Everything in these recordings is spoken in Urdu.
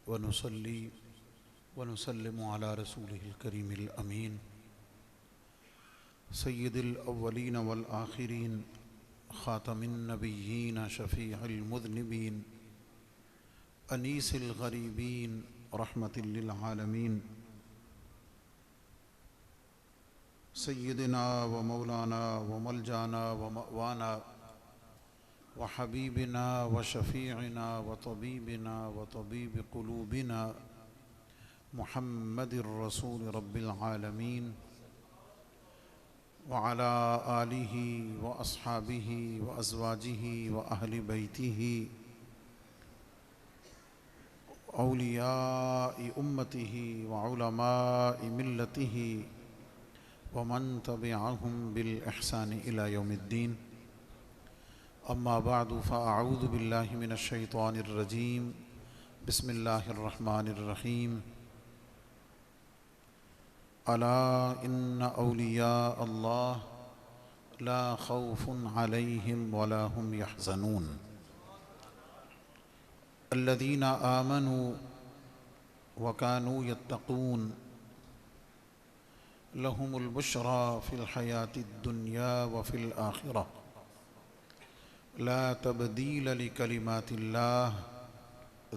ونصلي ونسلم على رسوله الكريم الأمين سيد الأولين والآخرين خاتم النبيين شفيع المذنبين أنيس الغريبين رحمة للعالمين سيدنا ومولانا وملجانا ومأوانا وحبيبنا وشفيعنا وطبيبنا وطبيب قلوبنا محمد الرسول رب العالمين وعلى آله وأصحابه وأزواجه وأهل بيته أولياء أمته وعلماء ملته ومن تبعهم بالإحسان إلى يوم الدين أما بعد فأعوذ بالله من الشيطان الرجيم بسم الله الرحمن الرحيم ألا إن أولياء الله لا خوف عليهم ولا هم يحزنون الذين آمنوا وكانوا يتقون لهم البشرى في الحياة الدنيا وفي الآخرة لا تبديل لكلمات الله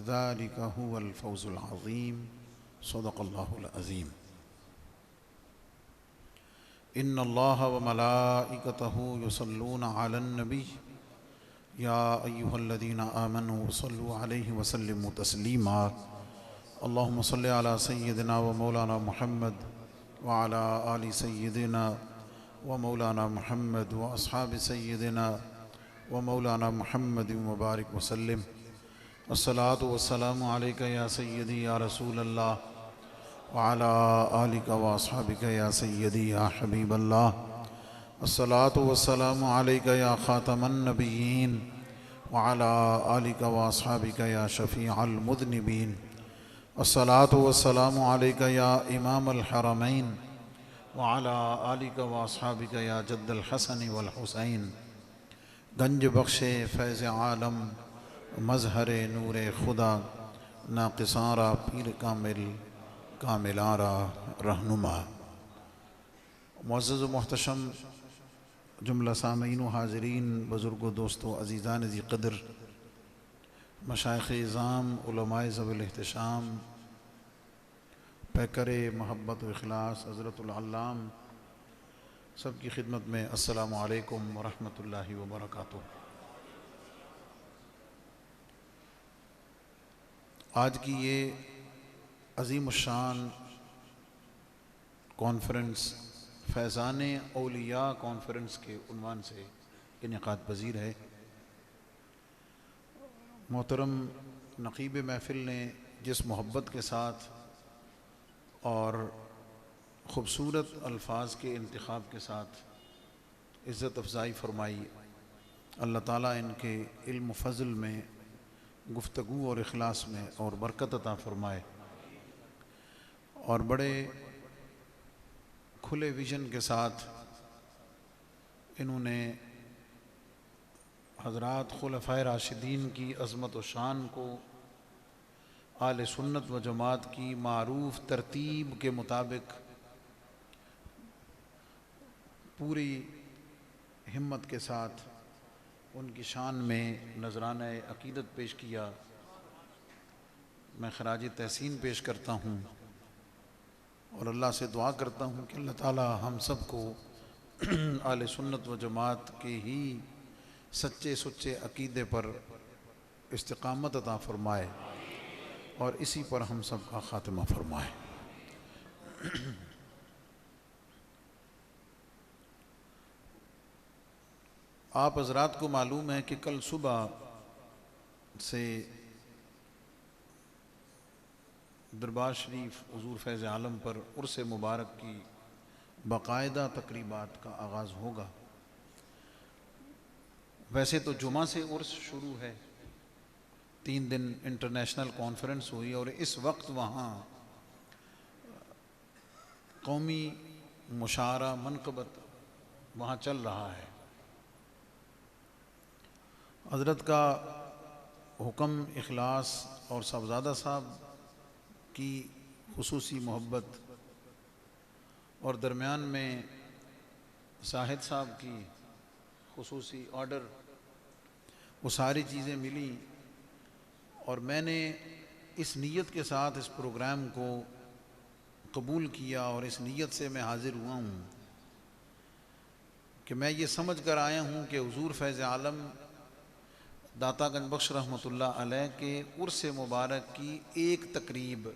ذلك هو الفوز العظيم صدق الله العظيم إن الله وملائكته يصلون على النبي يا أيها الذين آمنوا صلوا عليه وسلموا تسليما اللهم صل على سيدنا ومولانا محمد وعلى آل سيدنا ومولانا محمد وأصحاب سيدنا ومولانا محمد مبارك وسلم الصلاة والسلام عليك يا سيدي يا رسول الله وعلى آلك وأصحابك يا سيدي يا حبيب الله الصلاة والسلام عليك يا خاتم النبيين وعلى آلك وأصحابك يا شفيع المذنبين الصلاة والسلام عليك يا إمام الحرمين وعلى آلك وأصحابك يا جد الحسن والحسين گنج بخش فیض عالم مظہر نور خدا ناقصاں پیر کامل کاملاں رہنما معزز و محتشم جملہ سامعین و حاضرین بزرگ و دوستو عزیزان ذی قدر مشائخ اعظام علماء ذوی الاحتشام پیکر محبت و اخلاص حضرت العلام سب کی خدمت میں السلام علیکم ورحمۃ اللہ وبرکاتہ۔ آج کی یہ عظیم الشان کانفرنس فیضان اولیاء کانفرنس کے عنوان سے انعقاد پذیر ہے۔ محترم نقیب محفل نے جس محبت کے ساتھ اور خوبصورت الفاظ کے انتخاب کے ساتھ عزت افزائی فرمائی، اللہ تعالیٰ ان کے علم و فضل میں گفتگو اور اخلاص میں اور برکت عطا فرمائے، اور بڑے کھلے ویژن کے ساتھ انہوں نے حضرات خلفائے راشدین کی عظمت و شان کو اہل سنت و جماعت کی معروف ترتیب کے مطابق پوری ہمت کے ساتھ ان کی شان میں نذرانہ عقیدت پیش کیا۔ میں خراج تحسین پیش کرتا ہوں اور اللہ سے دعا کرتا ہوں کہ اللہ تعالی ہم سب کو اہل سنت و جماعت کے ہی سچے سچے عقیدے پر استقامت عطا فرمائے اور اسی پر ہم سب کا خاتمہ فرمائے۔ آپ حضرات کو معلوم ہے کہ کل صبح سے دربار شریف حضور فیض عالم پر عرس مبارک کی باقاعدہ تقریبات کا آغاز ہوگا۔ ویسے تو جمعہ سے عرس شروع ہے، 3 دن انٹرنیشنل کانفرنس ہوئی اور اس وقت وہاں قومی مشاعرہ منقبت وہاں چل رہا ہے۔ حضرت کا حکم اخلاص اور صاحبزادہ صاحب کی خصوصی محبت اور درمیان میں شاہد صاحب کی خصوصی آرڈر، وہ ساری چیزیں ملیں اور میں نے اس نیت کے ساتھ اس پروگرام کو قبول کیا اور اس نیت سے میں حاضر ہوا ہوں کہ میں یہ سمجھ کر آیا ہوں کہ حضور فیض عالم داتا گنج بخش رحمۃ اللہ علیہ کے عرس مبارک کی ایک تقریب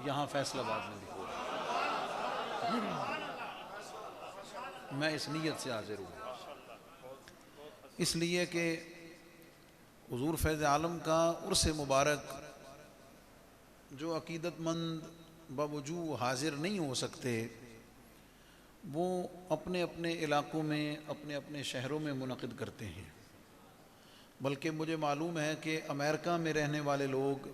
یہاں فیصل آباد میں ہو رہی ہے۔ میں اس نیت سے حاضر ہوں اس لیے کہ حضور فیض عالم کا عرس مبارک جو عقیدت مند باوجود حاضر نہیں ہو سکتے، وہ اپنے اپنے علاقوں میں اپنے اپنے شہروں میں منعقد کرتے ہیں، بلکہ مجھے معلوم ہے کہ امریکہ میں رہنے والے لوگ،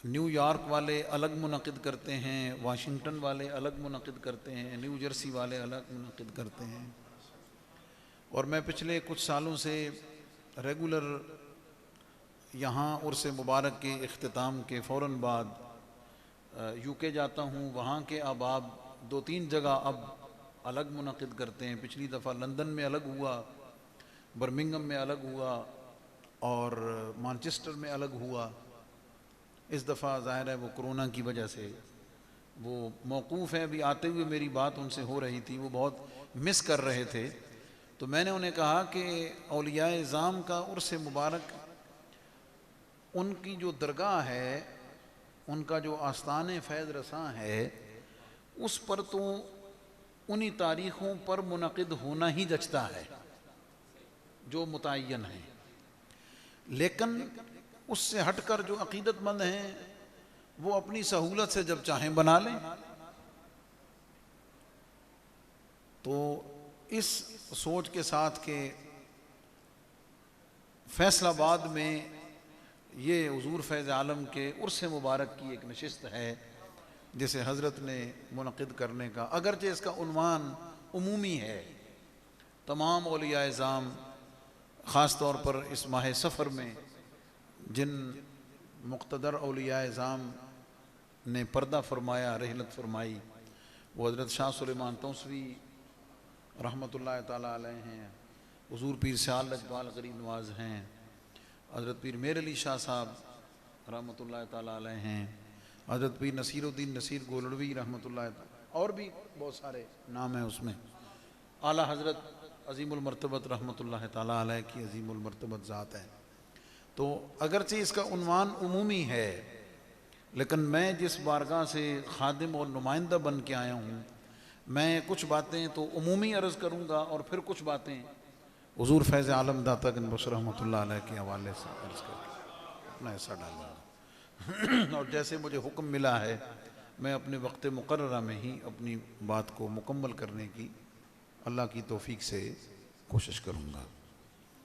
نیو یارک والے الگ منعقد کرتے ہیں، واشنگٹن والے الگ منعقد کرتے ہیں، نیو جرسی والے الگ منعقد کرتے ہیں، اور میں پچھلے کچھ سالوں سے ریگولر یہاں عرس مبارک کے اختتام کے فوراً بعد یو کے جاتا ہوں، وہاں کے احباب 2-3 جگہ اب الگ منعقد کرتے ہیں۔ پچھلی دفعہ لندن میں الگ ہوا، برمنگھم میں الگ ہوا اور مانچسٹر میں الگ ہوا۔ اس دفعہ ظاہر ہے وہ کرونا کی وجہ سے وہ موقوف ہے۔ ابھی آتے ہوئے میری بات ان سے ہو رہی تھی، وہ بہت مس کر رہے تھے، تو میں نے انہیں کہا کہ اولیاء اعظام کا عرس مبارک، ان کی جو درگاہ ہے، ان کا جو آستان فیض رساں ہے، اس پر تو انہی تاریخوں پر منعقد ہونا ہی جچتا ہے جو متعین ہیں، لیکن اس سے ہٹ کر جو عقیدت مند ہیں وہ اپنی سہولت سے جب چاہیں بنا لیں۔ تو اس سوچ کے ساتھ کہ فیصل آباد میں یہ حضور فیض عالم کے عرس مبارک کی ایک نشست ہے جسے حضرت نے منعقد کرنے کا، اگرچہ اس کا عنوان عمومی ہے، تمام اولیاء اعظام خاص طور پر اس ماہ سفر میں جن مقتدر اولیاء اعظام نے پردہ فرمایا، رحلت فرمائی، وہ حضرت شاہ سلیمان توسوی رحمۃ اللہ تعالیٰ علیہ ہیں، حضور پیر سیال لجپال غریب نواز ہیں، حضرت پیر میر علی شاہ صاحب رحمۃ اللہ تعالیٰ علیہ ہیں، حضرت پیر نصیر الدین نصیر گولڑوی رحمۃ اللہ تعالیٰ، اور بھی بہت سارے نام ہیں اس میں، اعلیٰ حضرت عظیم المرتبت رحمۃ اللہ تعالیٰ علیہ کی عظیم المرتبت ذات ہے۔ تو اگرچہ اس کا عنوان عمومی ہے، لیکن میں جس بارگاہ سے خادم اور نمائندہ بن کے آیا ہوں، میں کچھ باتیں تو عمومی عرض کروں گا اور پھر کچھ باتیں حضور فیض عالم داتا گنج بخش رحمۃ اللہ علیہ کے حوالے سے عرض کر کے اپنا حصہ ڈالوں گا، اور جیسے مجھے حکم ملا ہے میں اپنے وقت مقررہ میں ہی اپنی بات کو مکمل کرنے کی اللہ کی توفیق سے کوشش کروں گا۔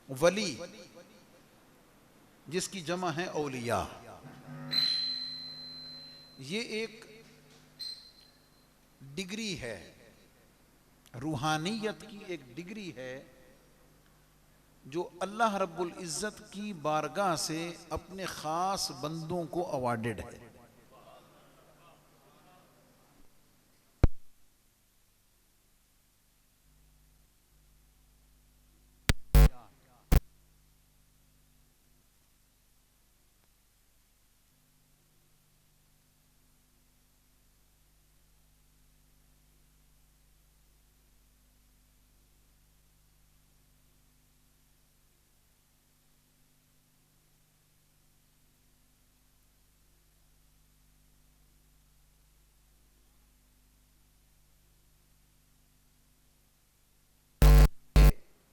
ولی، جس کی جمع ہے اولیاء، یہ ایک ڈگری ہے، روحانیت کی ایک ڈگری ہے جو اللہ رب العزت کی بارگاہ سے اپنے خاص بندوں کو اوارڈڈ ہے۔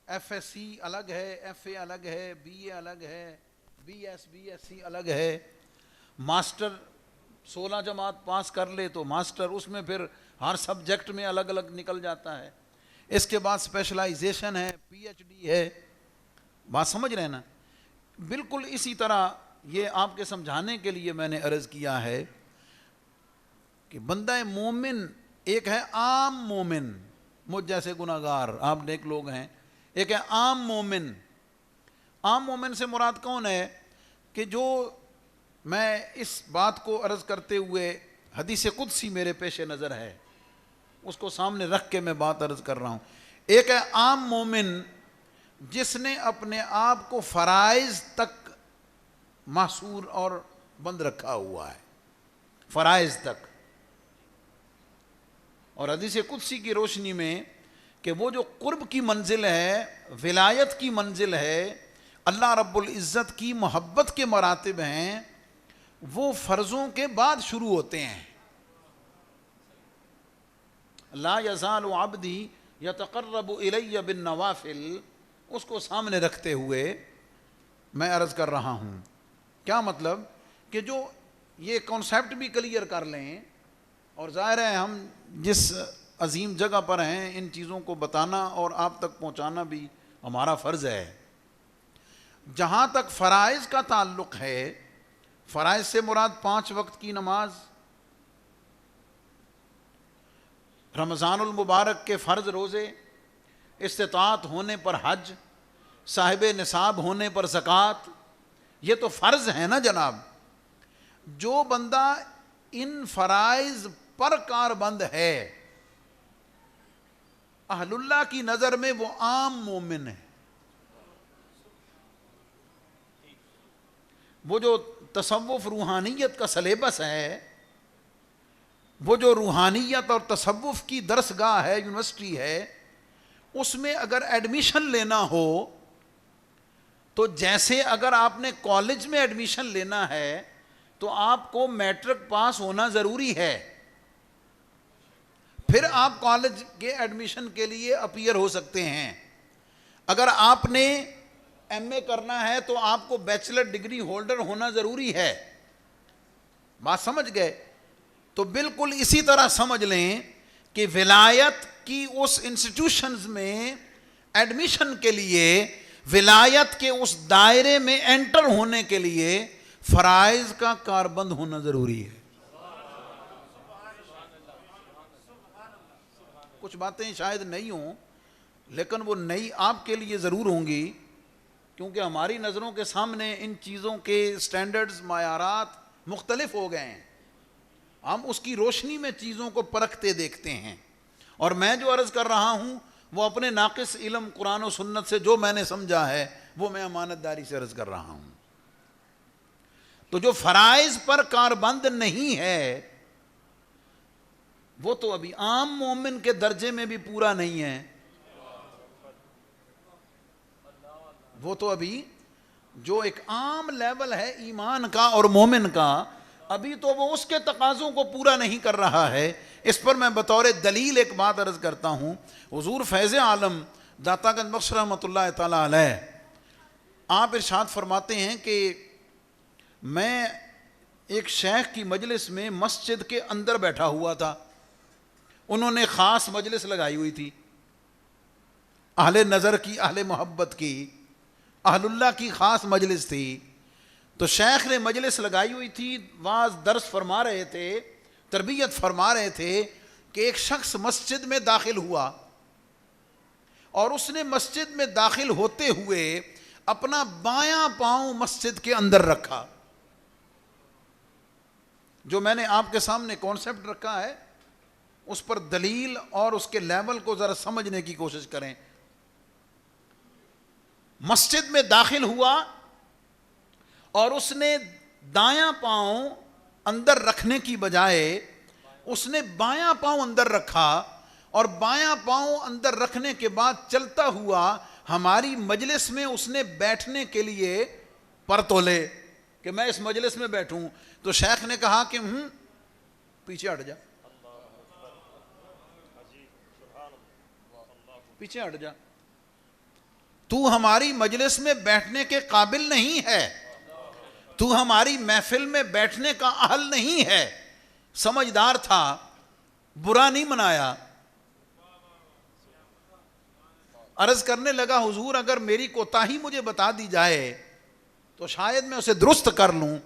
ایف ایس سی الگ ہے، ایف اے الگ ہے، بی اے الگ ہے، بی ایس سی الگ ہے، ماسٹر 16 جماعت پاس کر لے تو ماسٹر، اس میں پھر ہر سبجیکٹ میں الگ الگ نکل جاتا ہے، اس کے بعد اسپیشلائزیشن ہے، پی ایچ ڈی ہے، بات سمجھ رہے ہیں نا؟ بالکل اسی طرح یہ آپ کے سمجھانے کے لیے میں نے عرض کیا ہے کہ بندہ مومن ایک ہے عام مومن، مجھ جیسے گناہگار، آپ نیک لوگ ہیں، ایک ہے عام مومن۔ عام مومن سے مراد کون ہے؟ کہ جو میں اس بات کو عرض کرتے ہوئے حدیث قدسی میرے پیش نظر ہے، اس کو سامنے رکھ کے میں بات عرض کر رہا ہوں۔ ایک ہے عام مومن جس نے اپنے آپ کو فرائض تک محصور اور بند رکھا ہوا ہے، فرائض تک، اور حدیث قدسی کی روشنی میں کہ وہ جو قرب کی منزل ہے، ولایت کی منزل ہے، اللہ رب العزت کی محبت کے مراتب ہیں، وہ فرضوں کے بعد شروع ہوتے ہیں۔ لا یزال عبدی یتقرب الی بالنوافل، اس کو سامنے رکھتے ہوئے میں عرض کر رہا ہوں۔ کیا مطلب کہ جو یہ کانسیپٹ بھی کلیئر کر لیں، اور ظاہر ہے ہم جس عظیم جگہ پر ہیں ان چیزوں کو بتانا اور آپ تک پہنچانا بھی ہمارا فرض ہے۔ جہاں تک فرائض کا تعلق ہے، فرائض سے مراد 5 وقت کی نماز، رمضان المبارک کے فرض روزے، استطاعت ہونے پر حج، صاحب نصاب ہونے پر زکوٰۃ، یہ تو فرض ہے نا جناب۔ جو بندہ ان فرائض پر کاربند ہے، اہل اللہ کی نظر میں وہ عام مومن ہے۔ وہ جو تصوف روحانیت کا سلیبس ہے، وہ جو روحانیت اور تصوف کی درسگاہ ہے، یونیورسٹی ہے، اس میں اگر ایڈمیشن لینا ہو تو جیسے اگر آپ نے کالج میں ایڈمیشن لینا ہے تو آپ کو میٹرک پاس ہونا ضروری ہے، پھر آپ کالج کے ایڈمیشن کے لیے اپیئر ہو سکتے ہیں۔ اگر آپ نے ایم اے کرنا ہے تو آپ کو بیچلر ڈگری ہولڈر ہونا ضروری ہے۔ بات سمجھ گئے؟ تو بالکل اسی طرح سمجھ لیں کہ ولایت کی اس انسٹیٹیوشنز میں ایڈمیشن کے لیے، ولایت کے اس دائرے میں انٹر ہونے کے لیے فرائض کا کاربند ہونا ضروری ہے۔ کچھ باتیں شاید نہیں ہوں، لیکن وہ نئی آپ کے لیے ضرور ہوں گی، کیونکہ ہماری نظروں کے سامنے ان چیزوں کے سٹینڈرڈز، معیارات مختلف ہو گئے ہیں۔ ہم اس کی روشنی میں چیزوں کو پرکھتے دیکھتے ہیں، اور میں جو عرض کر رہا ہوں وہ اپنے ناقص علم قرآن و سنت سے جو میں نے سمجھا ہے وہ میں امانت داری سے عرض کر رہا ہوں۔ تو جو فرائض پر کاربند نہیں ہے وہ تو ابھی عام مومن کے درجے میں بھی پورا نہیں ہے، وہ تو ابھی جو ایک عام لیول ہے ایمان کا اور مومن کا، ابھی تو وہ اس کے تقاضوں کو پورا نہیں کر رہا ہے۔ اس پر میں بطور دلیل ایک بات عرض کرتا ہوں۔ حضور فیض عالم داتا گنج بخش رحمۃ اللہ تعالی علیہ، آپ ارشاد فرماتے ہیں کہ میں ایک شیخ کی مجلس میں مسجد کے اندر بیٹھا ہوا تھا، انہوں نے خاص مجلس لگائی ہوئی تھی، اہل نظر کی، اہل محبت کی، اہل اللہ کی خاص مجلس تھی۔ تو شیخ نے مجلس لگائی ہوئی تھی، واعظ درس فرما رہے تھے، تربیت فرما رہے تھے کہ ایک شخص مسجد میں داخل ہوا، اور اس نے مسجد میں داخل ہوتے ہوئے اپنا بایاں پاؤں مسجد کے اندر رکھا۔ جو میں نے آپ کے سامنے کانسیپٹ رکھا ہے اس پر دلیل اور اس کے لیول کو ذرا سمجھنے کی کوشش کریں۔ مسجد میں داخل ہوا اور اس نے دایاں پاؤں اندر رکھنے کی بجائے اس نے بایاں پاؤں اندر رکھا، اور بایاں پاؤں اندر رکھنے کے بعد چلتا ہوا ہماری مجلس میں اس نے بیٹھنے کے لیے پر تولے کہ میں اس مجلس میں بیٹھوں۔ تو شیخ نے کہا کہ پیچھے ہٹ جا، پیچھے ہٹ جا، تو ہماری مجلس میں بیٹھنے کے قابل نہیں ہے، تو ہماری محفل میں بیٹھنے کا اہل نہیں ہے۔ سمجھدار تھا، برا نہیں منایا۔ عرض کرنے لگا حضور اگر میری کوتاہی مجھے بتا دی جائے تو شاید میں اسے درست کر لوں۔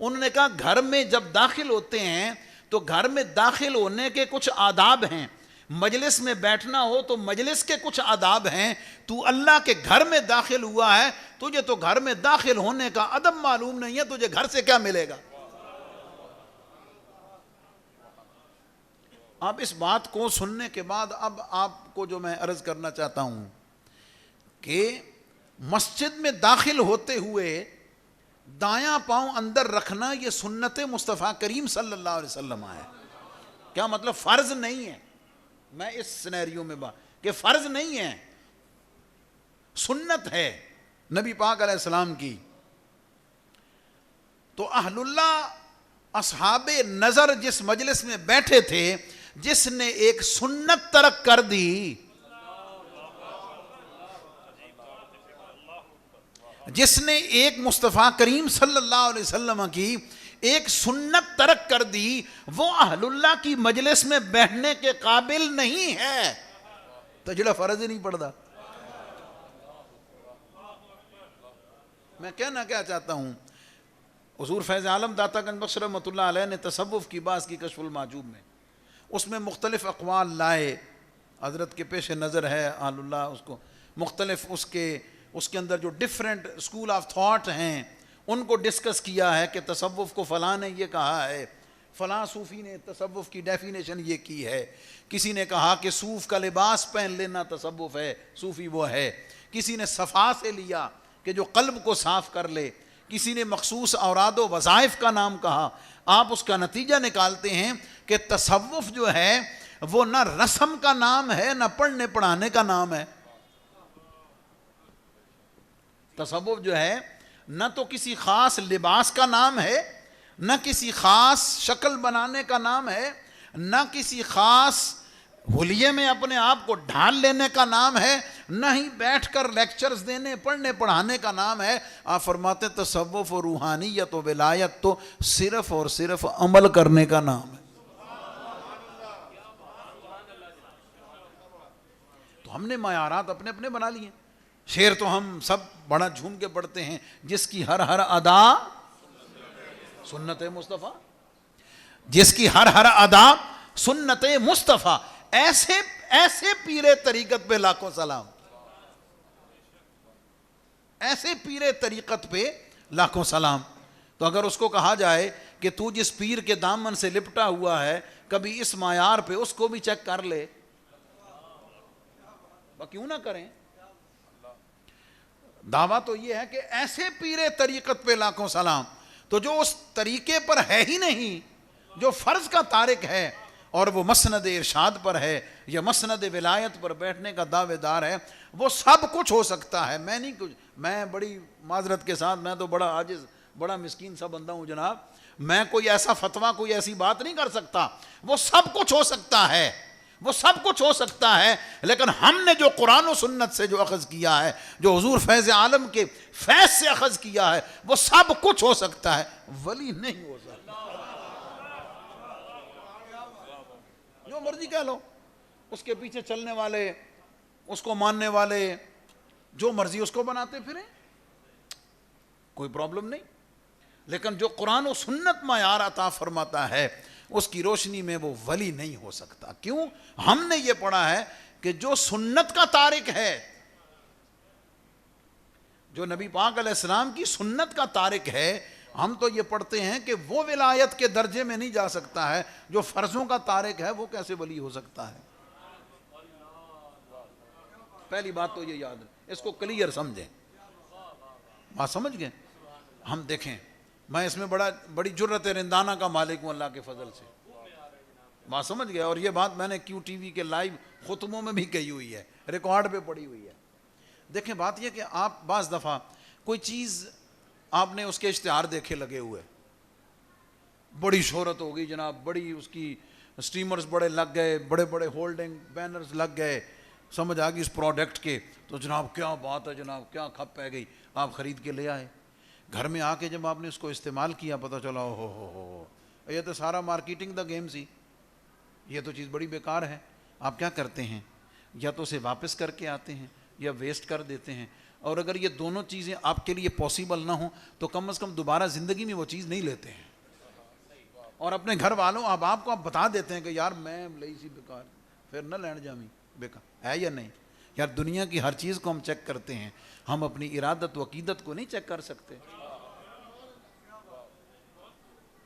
انہوں نے کہا گھر میں جب داخل ہوتے ہیں تو گھر میں داخل ہونے کے کچھ آداب ہیں، مجلس میں بیٹھنا ہو تو مجلس کے کچھ آداب ہیں. تو اللہ کے گھر میں داخل ہوا ہے, تجھے تو گھر میں داخل ہونے کا ادب معلوم نہیں ہے, تجھے گھر سے کیا ملے گا؟ اب اس بات کو سننے کے بعد اب آپ کو جو میں عرض کرنا چاہتا ہوں کہ مسجد میں داخل ہوتے ہوئے دایاں پاؤں اندر رکھنا یہ سنت مصطفیٰ کریم صلی اللہ علیہ وسلم ہے. کیا مطلب؟ فرض نہیں ہے. میں اس سینیریو میں بات کہ فرض نہیں ہے, سنت ہے نبی پاک علیہ السلام کی. تو اہل اللہ اصحاب نظر جس مجلس میں بیٹھے تھے, جس نے ایک سنت ترک کر دی, جس نے ایک مصطفیٰ کریم صلی اللہ علیہ وسلم کی ایک سنت ترک کر دی, وہ اہل اللہ کی مجلس میں بیٹھنے کے قابل نہیں ہے. تو جڑا فرض ہی نہیں پڑتا. میں کہنا کیا چاہتا ہوں, حضور فیض عالم داتا گنج بخش رحمۃ اللہ علیہ نے تصوف کی بات کی کشف المعجوب میں, اس میں مختلف اقوال لائے. حضرت کے پیش نظر ہے اہل اللہ اس کو مختلف اس کے اندر جو ڈیفرنٹ اسکول آف تھاٹ ہیں ان کو ڈسکس کیا ہے کہ تصوف کو فلاں نے یہ کہا ہے, فلاں صوفی نے تصوف کی ڈیفینیشن یہ کی ہے. کسی نے کہا کہ صوف کا لباس پہن لینا تصوف ہے, صوفی وہ ہے. کسی نے صفا سے لیا کہ جو قلب کو صاف کر لے. کسی نے مخصوص اوراد و وظائف کا نام کہا. آپ اس کا نتیجہ نکالتے ہیں کہ تصوف جو ہے وہ نہ رسم کا نام ہے نہ پڑھنے پڑھانے کا نام ہے. تصوف جو ہے نہ تو کسی خاص لباس کا نام ہے, نہ کسی خاص شکل بنانے کا نام ہے, نہ کسی خاص حلیے میں اپنے آپ کو ڈھال لینے کا نام ہے, نہ ہی بیٹھ کر لیکچرز دینے پڑھنے پڑھانے کا نام ہے. آپ فرماتے تصوف و روحانیت و ولایت تو صرف اور صرف عمل کرنے کا نام ہے. تو ہم نے معیارات اپنے اپنے بنا لیے. شعر تو ہم سب بڑا جھوم کے پڑھتے ہیں, جس کی ہر ہر ادا سنت مصطفیٰ, جس کی ہر ہر ادا سنت مصطفیٰ. ایسے پیرے طریقت پہ لاکھوں سلام, ایسے پیرے طریقت پہ لاکھوں سلام. تو اگر اس کو کہا جائے کہ تو جس پیر کے دامن سے لپٹا ہوا ہے کبھی اس معیار پہ اس کو بھی چیک کر لے, کیوں نہ کریں. دعویٰ تو یہ ہے کہ ایسے پیرے طریقت پہ لاکھوں سلام. تو جو اس طریقے پر ہے ہی نہیں, جو فرض کا تارک ہے اور وہ مسند ارشاد پر ہے یا مسند ولایت پر بیٹھنے کا دعوے دار ہے, وہ سب کچھ ہو سکتا ہے. میں نہیں کچھ, میں بڑی معذرت کے ساتھ میں تو بڑا عاجز بڑا مسکین سا بندہ ہوں جناب. میں کوئی ایسا فتویٰ کوئی ایسی بات نہیں کر سکتا. وہ سب کچھ ہو سکتا ہے, وہ سب کچھ ہو سکتا ہے. لیکن ہم نے جو قرآن و سنت سے جو اخذ کیا ہے, جو حضور فیض عالم کے فیض سے اخذ کیا ہے, وہ سب کچھ ہو سکتا ہے, ولی نہیں ہو سکتا. جو مرضی کہہ لو, اس کے پیچھے چلنے والے, اس کو ماننے والے جو مرضی اس کو بناتے پھریں, کوئی پرابلم نہیں. لیکن جو قرآن و سنت معیار عطا فرماتا ہے اس کی روشنی میں وہ ولی نہیں ہو سکتا. کیوں؟ ہم نے یہ پڑھا ہے کہ جو سنت کا تارک ہے, جو نبی پاک علیہ السلام کی سنت کا تارک ہے, ہم تو یہ پڑھتے ہیں کہ وہ ولایت کے درجے میں نہیں جا سکتا ہے. جو فرضوں کا تارک ہے وہ کیسے ولی ہو سکتا ہے؟ پہلی بات تو یہ یاد ہے, اس کو کلیئر سمجھیں. بات سمجھ گئے؟ ہم دیکھیں, میں اس میں بڑی جرت رندانہ کا مالک ہوں اللہ کے فضل سے. بات سمجھ گئے؟ اور یہ بات میں نے کیو ٹی وی کے لائیو خطبوں میں بھی کہی ہوئی ہے, ریکارڈ پہ پڑی ہوئی ہے. دیکھیں بات یہ کہ آپ بعض دفعہ کوئی چیز آپ نے اس کے اشتہار دیکھے لگے ہوئے, بڑی شہرت ہو گئی جناب, بڑی اس کی سٹیمرز بڑے لگ گئے, بڑے بڑے ہولڈنگ بینرز لگ گئے, سمجھ آ گئی اس پروڈکٹ کے, تو جناب کیا بات ہے جناب, کیا کھپ پہ گئی, آپ خرید کے لے آئے. گھر میں آ کے جب آپ نے اس کو استعمال کیا پتہ چلا ہو یہ تو سارا مارکیٹنگ دا گیم سی, یہ تو چیز بڑی بیکار ہے. آپ کیا کرتے ہیں؟ یا تو اسے واپس کر کے آتے ہیں یا ویسٹ کر دیتے ہیں. اور اگر یہ دونوں چیزیں آپ کے لیے پاسبل نہ ہوں تو کم از کم دوبارہ زندگی میں وہ چیز نہیں لیتے ہیں. اور اپنے گھر والوں آپ کو آپ بتا دیتے ہیں کہ یار میں لئی سی بیکار, پھر نہ لین جامی بیکار ہے یا نہیں؟ یار دنیا کی ہر چیز کو ہم چیک کرتے ہیں، ہم اپنی ارادت و عقیدت کو نہیں چیک کر سکتے؟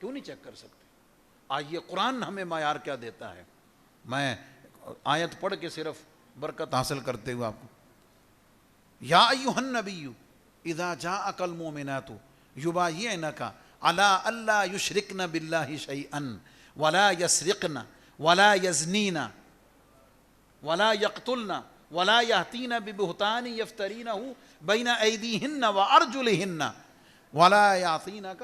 کیوں نہیں چیک کر سکتے؟ آئیے قرآن ہمیں معیار کیا دیتا ہے. میں آیت پڑھ کے صرف برکت حاصل کرتے ہوئے آپ کو، یا ایھا النبی اذا جاءک المؤمنات یبایعنک علی الا یشرکن باللہ شیئا ولا یسرقن ولا یزنین ولا یقتلن ولا یأتین ببہتان یفترینہ بین ایدیہن وارجلہن ولا یعصینک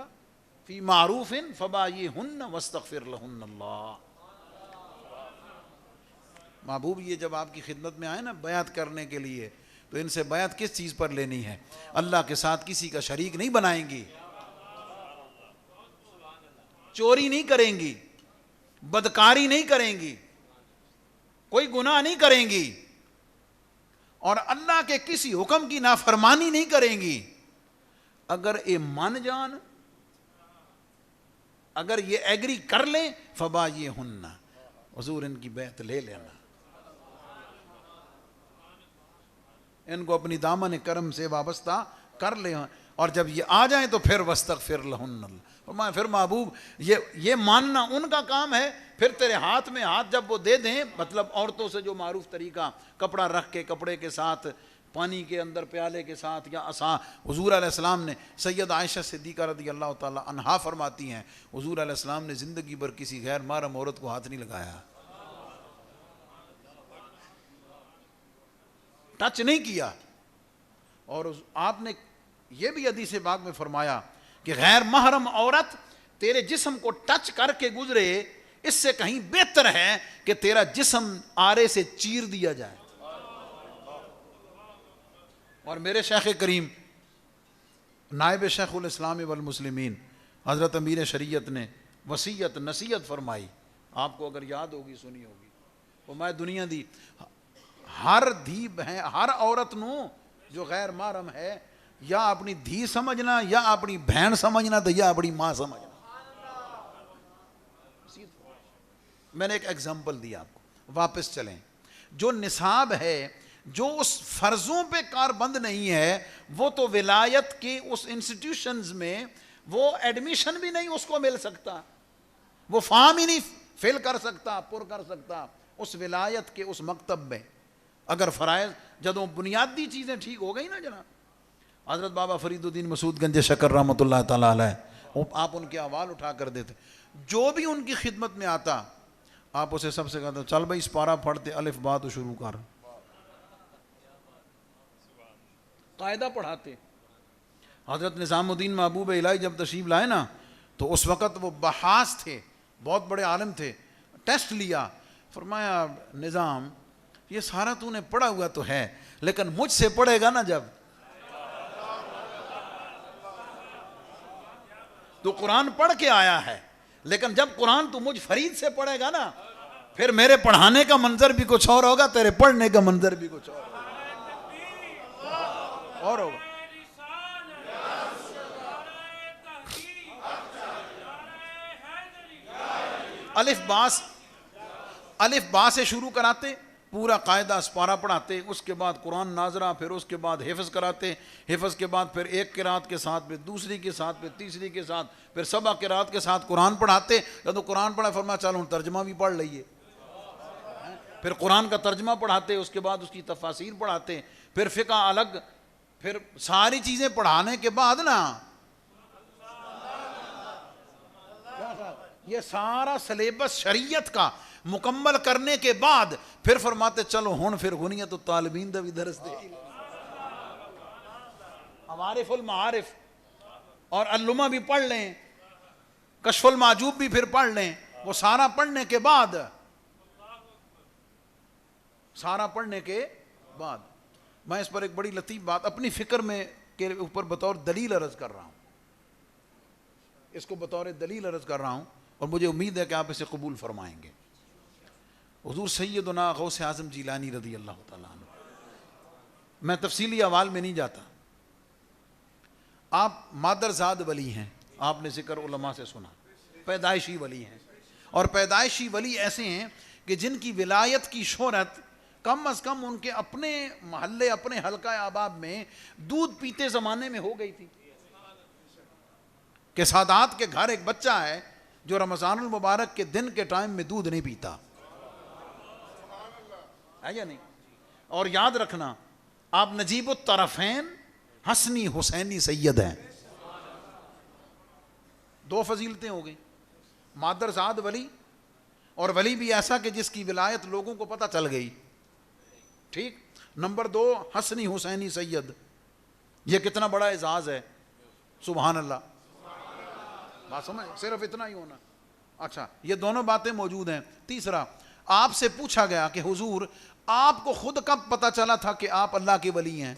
فی معروف فبایعہن واستغفر لہن اللہ. محبوب یہ جب آپ کی خدمت میں آئے نا بیعت کرنے کے لیے، تو ان سے بیعت کس چیز پر لینی ہے؟ اللہ کے ساتھ کسی کا شریک نہیں بنائیں گی، چوری نہیں کریں گی، بدکاری نہیں کریں گی، کوئی گناہ نہیں کریں گی، اور اللہ کے کسی حکم کی نافرمانی نہیں کریں گی. اگر یہ مان جان، اگر یہ ایگری کر لیں، فبایعہن، حضور ان کی بیعت لے لینا، ان کو اپنی دامن کرم سے وابستہ کر لیں، اور جب یہ آ جائیں تو پھر واستغفر لہن اللہ. پھر محبوب یہ ماننا ان کا کام ہے. پھر تیرے ہاتھ میں ہاتھ جب وہ دے دیں، مطلب عورتوں سے جو معروف طریقہ، کپڑا رکھ کے کپڑے کے ساتھ، پانی کے اندر پیالے کے ساتھ، یا عصا. حضور علیہ السلام نے، سید عائشہ صدیقہ رضی اللہ تعالی عنہا فرماتی ہیں، حضور علیہ السلام نے زندگی بھر کسی غیر محرم عورت کو ہاتھ نہیں لگایا، ٹچ نہیں کیا. اور آپ نے یہ بھی حدیث پاک میں فرمایا کہ غیر محرم عورت تیرے جسم کو ٹچ کر کے گزرے، اس سے کہیں بہتر ہے کہ تیرا جسم آرے سے چیر دیا جائے. اور میرے شیخ کریم نائب شیخ الاسلام والمسلمین حضرت امیر شریعت نے وصیت نصیحت فرمائی، آپ کو اگر یاد ہوگی سنی ہوگی. وہ میں دنیا دی ہر دھی بہن، ہر عورت نو جو غیر محرم ہے، یا اپنی دھی سمجھنا، یا اپنی بہن سمجھنا، تو یا اپنی ماں سمجھنا. میں نے ایک ایگزامپل دیا آپ کو. واپس چلیں، جو نصاب ہے، جو اس فرضوں پہ کاربند نہیں ہے، وہ تو ولایت کے اس انسٹیٹیوشنز میں وہ ایڈمیشن بھی نہیں اس کو مل سکتا، وہ فارم ہی نہیں فل کر سکتا، پر کر سکتا اس ولایت کے اس مکتب میں. اگر فرائض جدوں بنیادی چیزیں ٹھیک ہو گئی نا جناب. حضرت بابا فرید الدین مسعود گنج شکر رحمۃ اللہ تعالیٰ علیہ، آپ ان کے احوال اٹھا کر دیتے، جو بھی ان کی خدمت میں آتا آپ اسے سب سے کہتے چل بھائی اس پارا پڑھتے، الف با تو شروع کر، قاعدہ پڑھاتے. حضرت نظام الدین محبوب الہی جب تشریف لائے نا، تو اس وقت وہ بحاث تھے، بہت بڑے عالم تھے. ٹیسٹ لیا، فرمایا نظام یہ سارا تو نے پڑھا ہوا تو ہے، لیکن مجھ سے پڑھے گا نا جب، تو قرآن پڑھ کے آیا ہے، لیکن جب قرآن تو مجھ فرید سے پڑھے گا نا، پھر میرے پڑھانے کا منظر بھی کچھ اور ہوگا، تیرے پڑھنے کا منظر بھی کچھ اور ہوگا. الف با سے شروع کراتے، پورا قاعدہ اسپارہ پڑھاتے، اس کے بعد قرآن ناظرہ، پھر اس کے بعد حفظ کراتے، حفظ کے بعد پھر ایک قرات کے ساتھ، پھر دوسری کے ساتھ، پھر تیسری کے ساتھ، پھر سبع قرات کے ساتھ قرآن پڑھاتے. جب قرآن پڑھا فرمایا چلو ترجمہ بھی پڑھ لئیے. پھر قرآن کا ترجمہ پڑھاتے، اس کے بعد اس کی تفاسیر پڑھاتے، پھر فقہ الگ، پھر ساری چیزیں پڑھانے کے بعد نا یہ سارا سلیبس شریعت کا مکمل کرنے کے بعد پھر فرماتے چلو ہون پھر غنیت الطالبین دا بھی درس دے، معارف المعارف اور علمہ بھی پڑھ لیں، کشف المعجوب بھی پھر پڑھ لیں. وہ سارا پڑھنے کے بعد میں اس پر ایک بڑی لطیف بات اپنی فکر میں کے اوپر بطور دلیل عرض کر رہا ہوں، اس کو بطور دلیل عرض کر رہا ہوں، اور مجھے امید ہے کہ آپ اسے قبول فرمائیں گے. حضور سیدنا غوث اعظم جیلانی رضی اللہ تعالیٰ عنہ، میں تفصیلی احوال میں نہیں جاتا، آپ مادرزاد ولی ہیں، آپ نے ذکر علماء سے سنا، پیدائشی ولی ہیں، اور پیدائشی ولی ایسے ہیں کہ جن کی ولایت کی شہرت کم از کم ان کے اپنے محلے اپنے حلقہ احباب میں دودھ پیتے زمانے میں ہو گئی تھی، کہ سادات کے گھر ایک بچہ ہے جو رمضان المبارک کے دن کے ٹائم میں دودھ نہیں پیتا ہے یا نہیں؟ اور یاد رکھنا آپ نجیب الطرفین حسنی حسینی سید ہیں، دو فضیلتیں ہو گئی، مادرزاد ولی اور ولی بھی ایسا کہ جس کی ولایت لوگوں کو پتہ چل گئی، ٹھیک۔ نمبر دو حسنی حسینی سید، یہ کتنا بڑا اعزاز ہے، سبحان اللہ، بات سمجھ، صرف اتنا ہی ہونا۔ اچھا یہ دونوں باتیں موجود ہیں۔ تیسرا، آپ سے پوچھا گیا کہ حضور آپ کو خود کب پتا چلا تھا کہ آپ اللہ کے ولی ہیں؟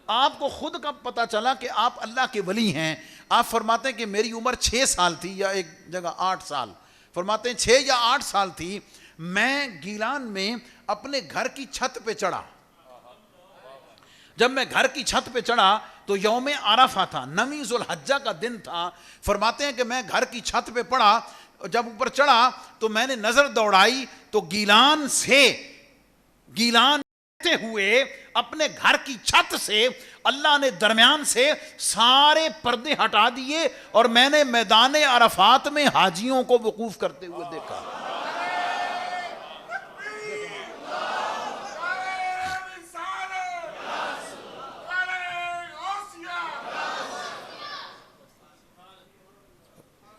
آپ کو خود کب پتا چلا کہ آپ اللہ کے ولی ہیں؟ آپ فرماتے ہیں کہ میری عمر 6 سال تھی، یا ایک جگہ 8 سال، فرماتے ہیں 6 یا 8 سال تھی، میں گیلان میں اپنے گھر کی چھت پہ چڑھا۔ جب میں گھر کی چھت پہ چڑھا تو یوم عرفہ تھا، 9 ذو الحجہ کا دن تھا۔ فرماتے ہیں کہ میں گھر کی چھت پہ پڑا، جب اوپر چڑھا تو میں نے نظر دوڑائی تو گیلان ہوئے اپنے گھر کی چھت سے اللہ نے درمیان سے سارے پردے ہٹا دیے، اور میں نے میدان عرفات میں حاجیوں کو وقوف کرتے ہوئے دیکھا۔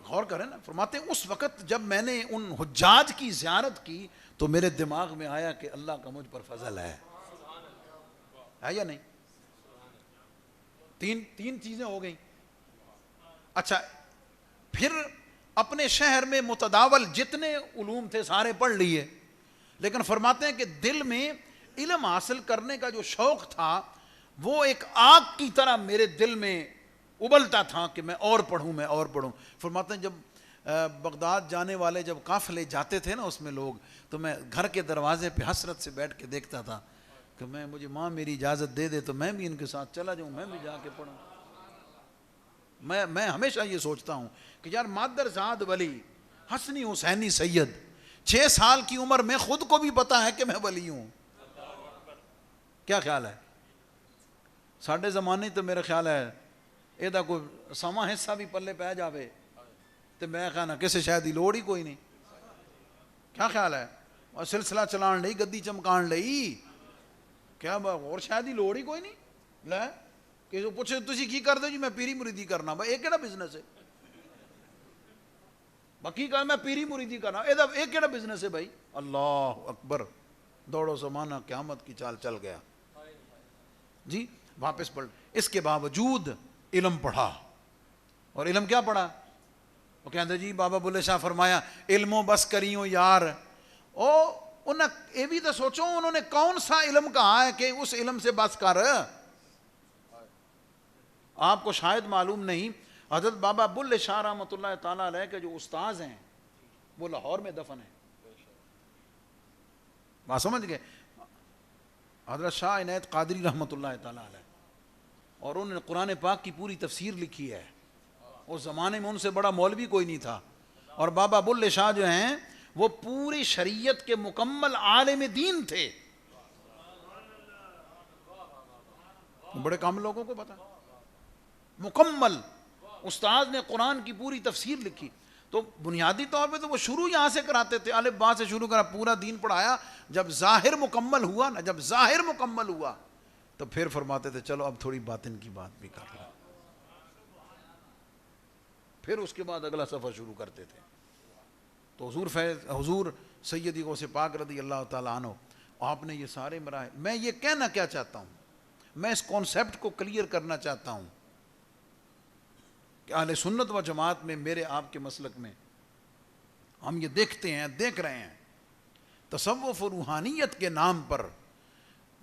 غور کریں نا، فرماتے ہیں اس وقت جب میں نے ان حجاج کی زیارت کی تو میرے دماغ میں آیا کہ اللہ کا مجھ پر فضل ہے یا نہیں؟ تین چیزیں ہو گئیں۔ اچھا پھر اپنے شہر میں متداول جتنے علوم تھے سارے پڑھ لیے، لیکن فرماتے ہیں کہ دل میں علم حاصل کرنے کا جو شوق تھا وہ ایک آگ کی طرح میرے دل میں ابلتا تھا کہ میں اور پڑھوں۔ فرماتے ہیں جب بغداد جانے والے جب قافلے جاتے تھے نا اس میں لوگ، تو میں گھر کے دروازے پہ حسرت سے بیٹھ کے دیکھتا تھا کہ مجھے ماں میری اجازت دے دے تو میں بھی ان کے ساتھ چلا جاؤں، میں بھی جا کے پڑھوں۔ میں ہمیشہ یہ سوچتا ہوں کہ یار مادرزاد ولی حسنی حسینی سید، 6 سال کی عمر میں خود کو بھی پتا ہے کہ میں ولی ہوں۔ کیا خیال ہے؟ ساڈے زمانے تو میرا خیال ہے یہ کوئی سما حصہ بھی پلے پہ جاوے تو میں کہنا کسی شاید دی لوڑ ہی کوئی نہیں۔ کیا خیال ہے؟ اور سلسلہ چلان لئی، گدی چمکان لئی، کیا اور شاید دی لوڑ ہی کوئی نہیں۔ لے کہ پوچھے تسی کی کر دو جی میں پیری مریدی کرنا، بھائی یہ کہڑا بزنس ہے؟ باقی کہا میں پیری مریدی کرنا، یہ کہڑا بزنس ہے بھائی؟ اللہ اکبر، دوڑو زمانہ قیامت کی چال چل گیا جی۔ واپس پڑھ، اس کے باوجود علم پڑھا، اور علم کیا پڑھا؟ وہ کہتے جی بابا بلے شاہ فرمایا علموں بس کریوں یار، انہیں یہ بھی تو سوچو انہوں نے کون سا علم کہا ہے کہ اس علم سے بس کر۔ آپ کو شاید معلوم نہیں، حضرت بابا بلے شاہ رحمۃ اللہ تعالیٰ علیہ کے جو استاذ ہیں وہ لاہور میں دفن ہیں، بات سمجھ گئے؟ حضرت شاہ عنایت قادری رحمۃ اللہ تعالیٰ علیہ، اور انہوں نے قرآن پاک کی پوری تفسیر لکھی ہے۔ اس زمانے میں ان سے بڑا مولوی کوئی نہیں تھا، اور بابا بلے شاہ جو ہیں وہ پوری شریعت کے مکمل عالم دین تھے، بڑے کم لوگوں کو پتا۔ مکمل استاد نے قرآن کی پوری تفسیر لکھی، تو بنیادی طور پہ تو وہ شروع یہاں سے کراتے تھے، الف با سے شروع کرا، پورا دین پڑھایا۔ جب ظاہر مکمل ہوا تو پھر فرماتے تھے چلو اب تھوڑی باطن کی بات بھی کر لو، پھر اس کے بعد اگلا سفر شروع کرتے تھے۔ تو حضور سیدی غوث پاک رضی اللہ تعالیٰ عنہ، آپ نے یہ سارے مراحل، میں یہ کہنا کیا چاہتا ہوں، میں اس کانسیپٹ کو کلیئر کرنا چاہتا ہوں کہ اہل سنت و جماعت میں، میرے آپ کے مسلک میں ہم یہ دیکھ رہے ہیں تصوف و روحانیت کے نام پر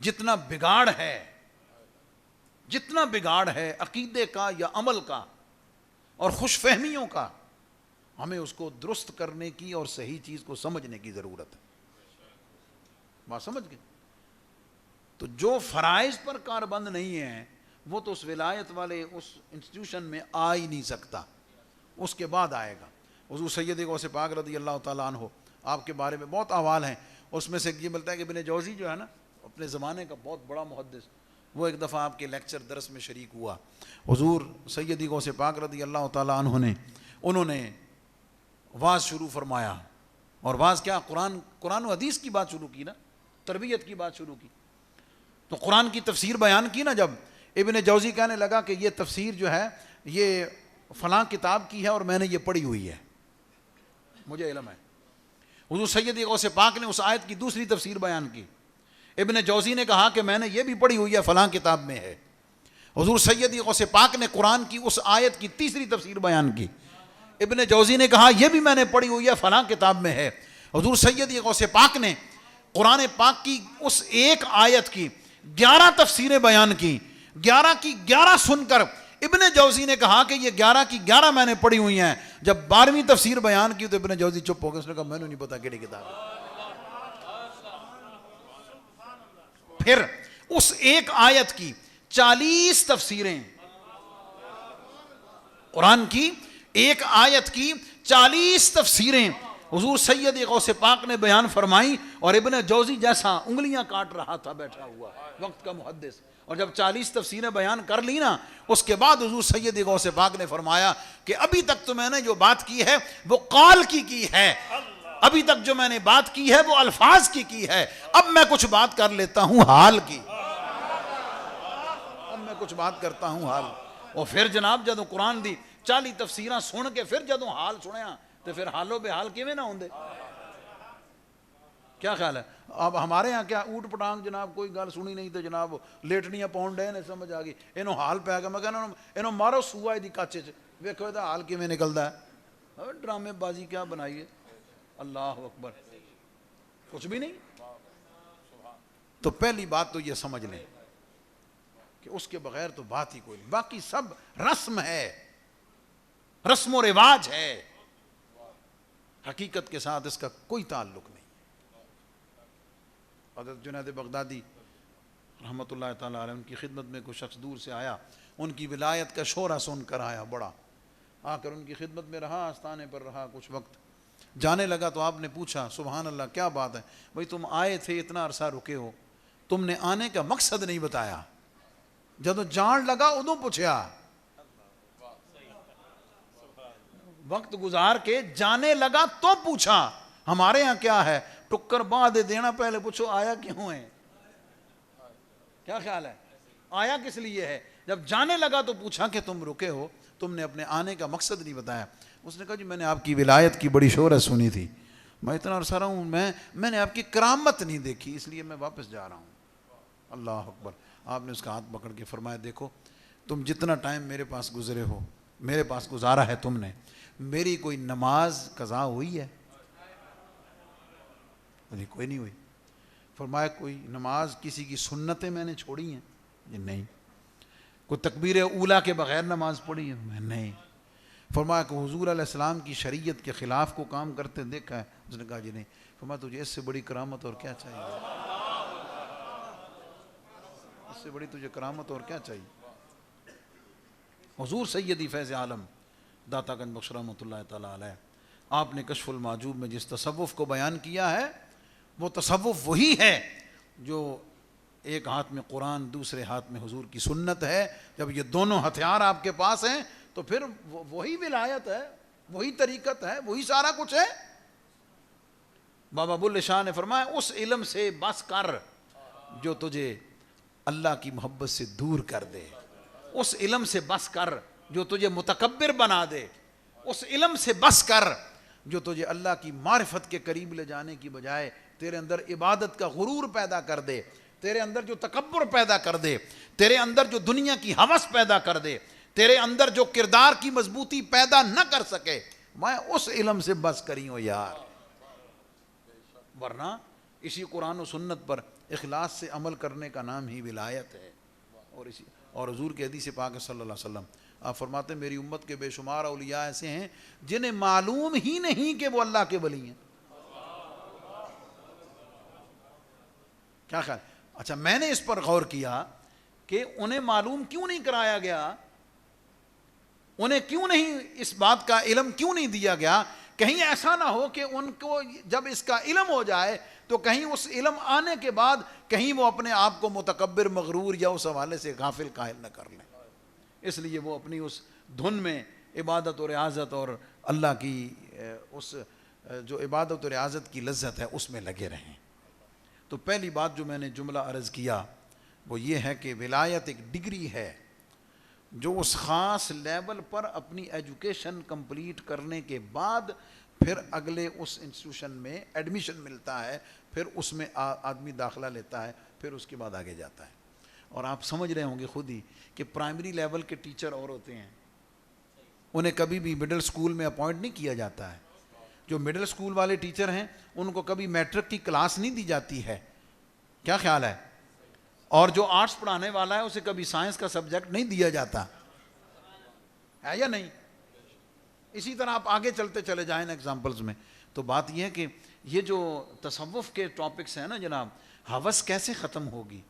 جتنا بگاڑ ہے عقیدے کا یا عمل کا اور خوش فہمیوں کا، ہمیں اس کو درست کرنے کی اور صحیح چیز کو سمجھنے کی ضرورت ہے۔ بات سمجھ گئے؟ تو جو فرائض پر کاربند نہیں ہے وہ تو اس ولایت والے اس انسٹیٹیوشن میں آ ہی نہیں سکتا، اس کے بعد آئے گا۔ حضور سید غوث پاک رضی اللہ تعالیٰ عنہ آپ کے بارے میں بہت احوال ہیں، اس میں سے یہ ملتا ہے کہ ابن جوزی جو ہے نا اپنے زمانے کا بہت بڑا محدث، وہ ایک دفعہ آپ کے لیکچر درس میں شریک ہوا، حضور سید غوث پاک رضی اللہ تعالیٰ عنہ انہوں نے واز شروع فرمایا، اور واز کیا، قرآن و حدیث کی بات شروع کی نا، تربیت کی بات شروع کی، تو قرآن کی تفسیر بیان کی نا جب، ابن جوزی کہنے لگا کہ یہ تفسیر جو ہے یہ فلاں کتاب کی ہے اور میں نے یہ پڑھی ہوئی ہے، مجھے علم ہے۔ حضور سید غوث پاک نے اس آیت کی دوسری تفسیر بیان کی، ابن جوزی نے کہا کہ میں نے یہ بھی پڑھی ہوئی ہے، فلاں کتاب میں ہے۔ حضور سید غوث پاک نے قرآن کی اس آیت کی تیسری تفسیر بیان کی، ابن جوزی نے کہا یہ بھی میں نے پڑھی ہوئی ہے، فلاں کتاب میں ہے۔ حضور سید غوث پاک نے قرآن پاک کی اس ایک آیت کی 11 تفسیریں بیان کی، 11 کی 11 سن کر ابن جوزی نے کہا کہ یہ 11 کی 11 میں نے پڑھی ہوئی ہیں۔ جب 12ویں تفسیر بیان کی تو ابن جوزی چپ ہو گیا، اس نے کہا میں نے نہیں پتا کیڑی کتاب ہے۔ پھر اس ایک آیت کی 40 تفسیریں، قرآن کی ایک آیت کی 40 تفسیریں حضور سید غوث پاک نے بیان فرمائی، اور ابن جوزی جیسا انگلیاں کاٹ رہا تھا بیٹھا ہوا وقت کا محدث، اور جب 40 تفسیریں بیان کر لی نا، اس کے بعد حضور سید غوث پاک نے فرمایا کہ ابھی تک تو میں نے جو بات کی ہے وہ قال کی ہے، ابھی تک جو میں نے بات کی ہے وہ الفاظ کی ہے، اب میں کچھ بات کر لیتا ہوں حال کی، اب میں کچھ بات کرتا ہوں حال۔ اور پھر جناب جدوں قرآن دی 40 تفسیراں سن کے پھر جدوں حال سنیا تو پھر حالو بے حال کیویں نہ ہوندے؟ کیا خیال ہے؟ اب ہمارے ہاں کیا اوٹ پٹانگ جناب کوئی گل سنی نہیں تو جناب لیٹنیاں پاؤن ڈے نے سمجھ آ گئی، اینو حال پہ گیا، میں کہنا اینو مارو سوا دی کاچے چ، ویکھو دا حال کیویں نکلدا ہے۔ ڈرامے بازی کیا بنائی ہے، اللہ اکبر، کچھ بھی نہیں۔ تو پہلی بات تو یہ سمجھ لیں کہ اس کے بغیر تو بات ہی کوئی نہیں، باقی سب رسم ہے، رسم و رواج ہے، حقیقت کے ساتھ اس کا کوئی تعلق نہیں۔ حضرت جنید بغدادی رحمۃ اللہ تعالیٰ علیہ، ان کی خدمت میں کوئی شخص دور سے آیا، ان کی ولایت کا شورا سن کر آیا، بڑا آ کر ان کی خدمت میں رہا، آستانے پر رہا کچھ وقت، جانے لگا تو آپ نے پوچھا سبحان اللہ کیا بات ہے بھئی، تم آئے تھے اتنا عرصہ رکے ہو، تم نے آنے کا مقصد نہیں بتایا، جدو جان لگا ادوں پوچھا، وقت گزار کے جانے لگا تو پوچھا۔ ہمارے ہاں کیا ہے، ٹکر باں دے دینا، پہلے پوچھو آیا کیوں ہے، کیا خیال ہے، آیا کس لیے ہے؟ جب جانے لگا تو پوچھا کہ تم رکے ہو، تم نے اپنے آنے کا مقصد نہیں بتایا۔ اس نے کہا جی میں نے آپ کی ولایت کی بڑی شہرت سنی تھی، میں اتنا عرصہ رہا ہوں، میں نے آپ کی کرامت نہیں دیکھی، اس لیے میں واپس جا رہا ہوں۔ اللہ اکبر۔ آپ نے اس کا ہاتھ پکڑ کے فرمایا دیکھو تم جتنا ٹائم میرے پاس گزرے ہو، میرے پاس گزارا ہے تم نے، میری کوئی نماز قضا ہوئی ہے؟ کوئی نہیں ہوئی۔ فرمایا کوئی نماز کسی کی سنتیں میں نے چھوڑی ہیں؟ جی نہیں۔ کوئی تکبیر اولیٰ کے بغیر نماز پڑھی ہے؟ میں نہیں۔ فرمایا کہ حضور علیہ السلام کی شریعت کے خلاف کو کام کرتے دیکھا ہے؟ اس نے کہا جی نہیں۔ فرمایا تجھے اس سے بڑی کرامت اور کیا چاہیے، اس سے بڑی تجھے کرامت اور کیا چاہیے؟ حضور سیدی فیض عالم داتا گنج بخش رحمۃ اللہ تعالیٰ علیہ، آپ نے کشف المعجوب میں جس تصوف کو بیان کیا ہے وہ تصوف وہی ہے جو ایک ہاتھ میں قرآن دوسرے ہاتھ میں حضور کی سنت ہے۔ جب یہ دونوں ہتھیار آپ کے پاس ہیں تو پھر وہی ولایت ہے، وہی طریقت ہے، وہی سارا کچھ ہے۔ بابا بلے شاہ نے فرمایا اس علم سے بس کر جو تجھے اللہ کی محبت سے دور کر دے، اس علم سے بس کر جو تجھے متکبر بنا دے، اس علم سے بس کر جو تجھے اللہ کی معرفت کے قریب لے جانے کی بجائے تیرے اندر عبادت کا غرور پیدا کر دے، تیرے اندر جو تکبر پیدا کر دے، تیرے اندر جو دنیا کی ہوس پیدا کر دے، تیرے اندر جو کردار کی مضبوطی پیدا نہ کر سکے، میں اس علم سے بس کری ہوں یار۔ ورنہ اسی قرآن و سنت پر اخلاص سے عمل کرنے کا نام ہی ولایت ہے۔ اور حضور کے حدیث پاک صلی اللہ علیہ وسلم آپ فرماتے ہیں میری امت کے بے شمار اولیاء ایسے ہیں جنہیں معلوم ہی نہیں کہ وہ اللہ کے ولی ہیں۔ کیا خیال؟ اچھا میں نے اس پر غور کیا کہ انہیں معلوم کیوں نہیں کرایا گیا؟ انہیں کیوں نہیں اس بات کا علم کیوں نہیں دیا گیا؟ کہیں ایسا نہ ہو کہ ان کو جب اس کا علم ہو جائے تو کہیں اس علم آنے کے بعد کہیں وہ اپنے آپ کو متکبر، مغرور یا اس حوالے سے غافل قائل نہ کر لیں. اس لیے وہ اپنی اس دھن میں عبادت و ریاضت اور اللہ کی اس جو عبادت و ریاضت کی لذت ہے اس میں لگے رہیں. تو پہلی بات جو میں نے جملہ عرض کیا وہ یہ ہے کہ ولایت ایک ڈگری ہے جو اس خاص لیول پر اپنی ایجوکیشن کمپلیٹ کرنے کے بعد پھر اگلے اس انسٹیٹیوشن میں ایڈمیشن ملتا ہے، پھر اس میں آدمی داخلہ لیتا ہے، پھر اس کے بعد آگے جاتا ہے. اور آپ سمجھ رہے ہوں گے خود ہی کہ پرائمری لیول کے ٹیچر اور ہوتے ہیں، انہیں کبھی بھی مڈل سکول میں اپوائنٹ نہیں کیا جاتا ہے. جو مڈل سکول والے ٹیچر ہیں ان کو کبھی میٹرک کی کلاس نہیں دی جاتی ہے. کیا خیال ہے؟ اور جو آرٹس پڑھانے والا ہے اسے کبھی سائنس کا سبجیکٹ نہیں دیا جاتا ہے یا نہیں؟ اسی طرح آپ آگے چلتے چلے جائیں ایگزامپلز میں. تو بات یہ ہے کہ یہ جو تصوف کے ٹاپکس ہیں نا جناب، ہوس کیسے ختم ہوگی،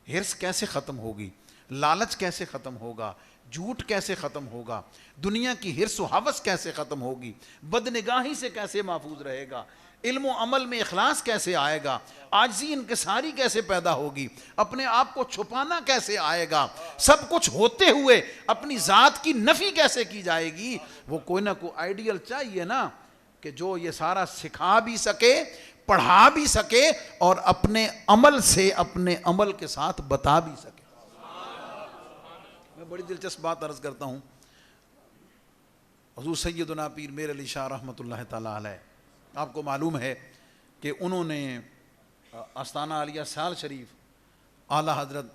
ہرس کیسے ختم ہوگی، لالچ کیسے ختم ہوگا، جھوٹ کیسے ختم ہوگا، دنیا کی ہرس و ہوس کیسے ختم ہوگی، بدنگاہی سے کیسے محفوظ رہے گا، علم و عمل میں اخلاص کیسے آئے گا، عاجزی انکساری کیسے پیدا ہوگی، اپنے آپ کو چھپانا کیسے آئے گا، سب کچھ ہوتے ہوئے اپنی ذات کی نفی کیسے کی جائے گی. وہ کوئی نہ کوئی آئیڈیل چاہیے نا کہ جو یہ سارا سکھا بھی سکے، پڑھا بھی سکے اور اپنے عمل سے اپنے عمل کے ساتھ بتا بھی سکے. میں بڑی دلچسپ بات عرض کرتا ہوں. حضور سیدنا پیر میر علی شاہ رحمۃ اللہ تعالیٰ علیہ، آپ کو معلوم ہے کہ انہوں نے آستانہ عالیہ سیال شریف اعلیٰ حضرت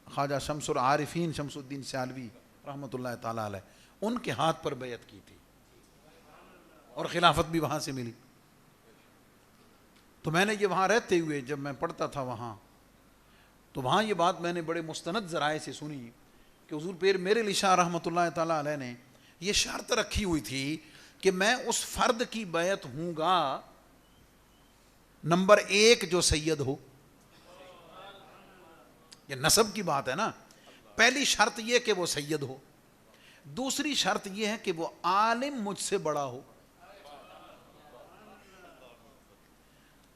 خواجہ شمس العارفین شمس الدین سیالوی رحمۃ اللہ تعالیٰ علیہ ان کے ہاتھ پر بیعت کی تھی اور خلافت بھی وہاں سے ملی. تو میں نے یہ وہاں رہتے ہوئے جب میں پڑھتا تھا وہاں، تو وہاں یہ بات میں نے بڑے مستند ذرائع سے سنی کہ حضور پیر میر علی شاہ رحمۃ اللہ تعالیٰ علیہ نے یہ شرط رکھی ہوئی تھی کہ میں اس فرد کی بیعت ہوں گا نمبر 1 جو سید ہو. یہ نسب کی بات ہے نا. پہلی شرط یہ کہ وہ سید ہو، دوسری شرط یہ ہے کہ وہ عالم مجھ سے بڑا ہو.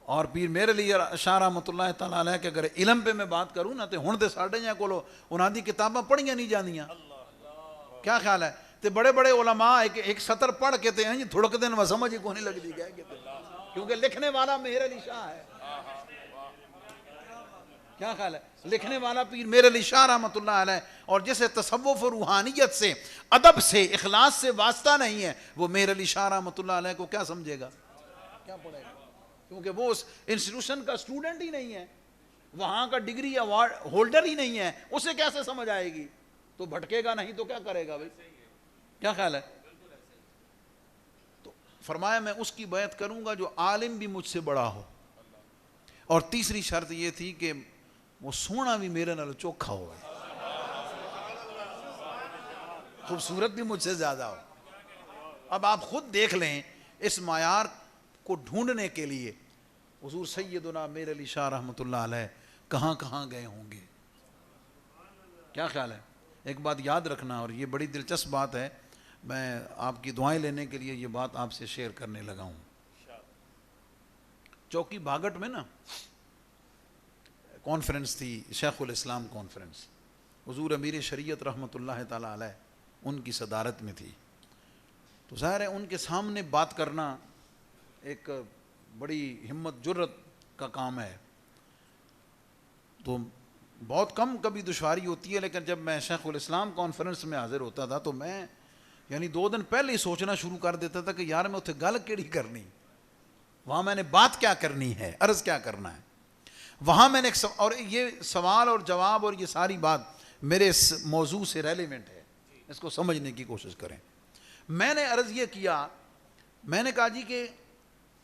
اور پیر میرے لیے شاہ رحمۃ اللہ تعالیٰ علیہ کہ اگر علم پہ میں بات کروں نا تو ہن تے ساڈے جہاں کولو انہاں دی کتاباں پڑھیاں نہیں جاندیاں. کیا خیال ہے؟ تے بڑے بڑے علماء ایک سطر پڑھ کے تے ہیں تھوڑک دن وہ سمجھ ہی کو نہیں لگتی گئے کیونکہ لکھنے والا میر علی شاہ ہے. کیا خیال ہے؟ لکھنے والا پیر میر علی شاہ رحمۃ اللہ علیہ، اور جسے تصوف و روحانیت سے، ادب سے، اخلاص سے واسطہ نہیں ہے، وہ میر علی شاہ رحمۃ اللہ علیہ کو کیا سمجھے گا، کیا پڑھے گا؟ کیونکہ وہ اس انسٹیٹیوشن کا اسٹوڈنٹ ہی نہیں ہے، وہاں کا ڈگری ایوارڈ ہولڈر ہی نہیں ہے، اسے کیسے سمجھ آئے گی؟ تو بھٹکے گا نہیں تو کیا کرے گا بھائی؟ کیا خیال ہے؟ تو فرمایا میں اس کی بیعت کروں گا جو عالم بھی مجھ سے بڑا ہو، اور تیسری شرط یہ تھی کہ وہ سونا بھی میرے نال چوکھا ہو، خوبصورت بھی مجھ سے زیادہ ہو. اب آپ خود دیکھ لیں اس معیار کو ڈھونڈنے کے لیے حضور سیدنا میر علی شاہ رحمۃ اللہ علیہ کہاں کہاں گئے ہوں گے. کیا خیال ہے؟ ایک بات یاد رکھنا، اور یہ بڑی دلچسپ بات ہے، میں آپ کی دعائیں لینے کے لیے یہ بات آپ سے شیئر کرنے لگا ہوں. چوکی بھاگٹ میں نا کانفرنس تھی، شیخ الاسلام کانفرنس، حضور امیر شریعت رحمۃ اللہ تعالیٰ علیہ ان کی صدارت میں تھی. تو ظاہر ہے ان کے سامنے بات کرنا ایک بڑی ہمت جرت کا کام ہے، تو بہت کم کبھی دشواری ہوتی ہے. لیکن جب میں شیخ الاسلام کانفرنس میں حاضر ہوتا تھا تو میں یعنی 2 دن پہلے ہی سوچنا شروع کر دیتا تھا کہ یار میں اتنے گل کیڑی کرنی، وہاں میں نے بات کیا کرنی ہے، عرض کیا کرنا ہے. وہاں میں نے اور یہ سوال اور جواب اور یہ ساری بات میرے اس موضوع سے ریلیونٹ ہے، اس کو سمجھنے کی کوشش کریں. میں نے عرض یہ کیا، میں نے کہا جی کہ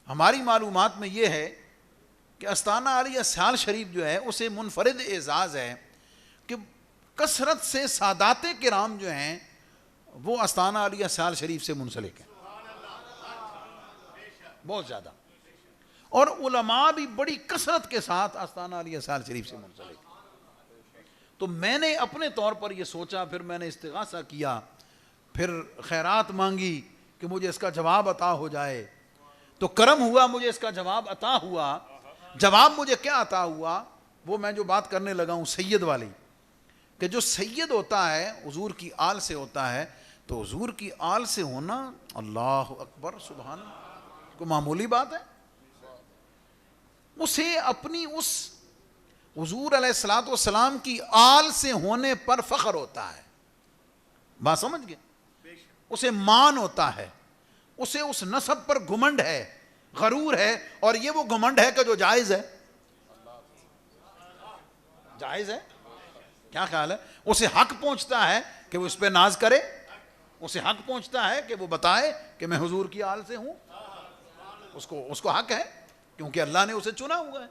ہماری معلومات میں یہ ہے کہ آستانہ عالیہ سیال شریف جو ہے اسے منفرد اعزاز ہے کہ کثرت سے سادات کرام جو ہیں وہ آستانہ عالیہ سیال شریف سے منسلک ہیں، بہت زیادہ، اور علماء بھی بڑی کثرت کے ساتھ آستانہ عالیہ سیال شریف سے منسلک ہیں. تو میں نے اپنے طور پر یہ سوچا، پھر میں نے استغاثہ کیا پھر خیرات مانگی کہ مجھے اس کا جواب عطا ہو جائے، تو کرم ہوا مجھے اس کا جواب عطا ہوا۔ جواب مجھے کیا عطا ہوا؟ وہ میں جو بات کرنے لگا ہوں سید والی، کہ جو سید ہوتا ہے حضور کی آل سے ہوتا ہے، تو حضور کی آل سے ہونا، اللہ اکبر سبحان اللہ، کوئی معمولی بات ہے؟ اسے اپنی اس حضور علیہ الصلوۃ والسلام کی آل سے ہونے پر فخر ہوتا ہے، بات سمجھ گئے؟ اسے مان ہوتا ہے، اسے اس نسب پر گھمنڈ ہے، غرور ہے، اور یہ وہ گھمنڈ ہے کہ جو جائز ہے، جائز ہے، کیا خیال ہے؟ اسے حق پہنچتا ہے کہ وہ اس پہ ناز کرے، اسے حق پہنچتا ہے کہ وہ بتائے کہ میں حضور کی آل سے ہوں، اس کو حق ہے، کیونکہ اللہ نے اسے چنا ہوا ہے۔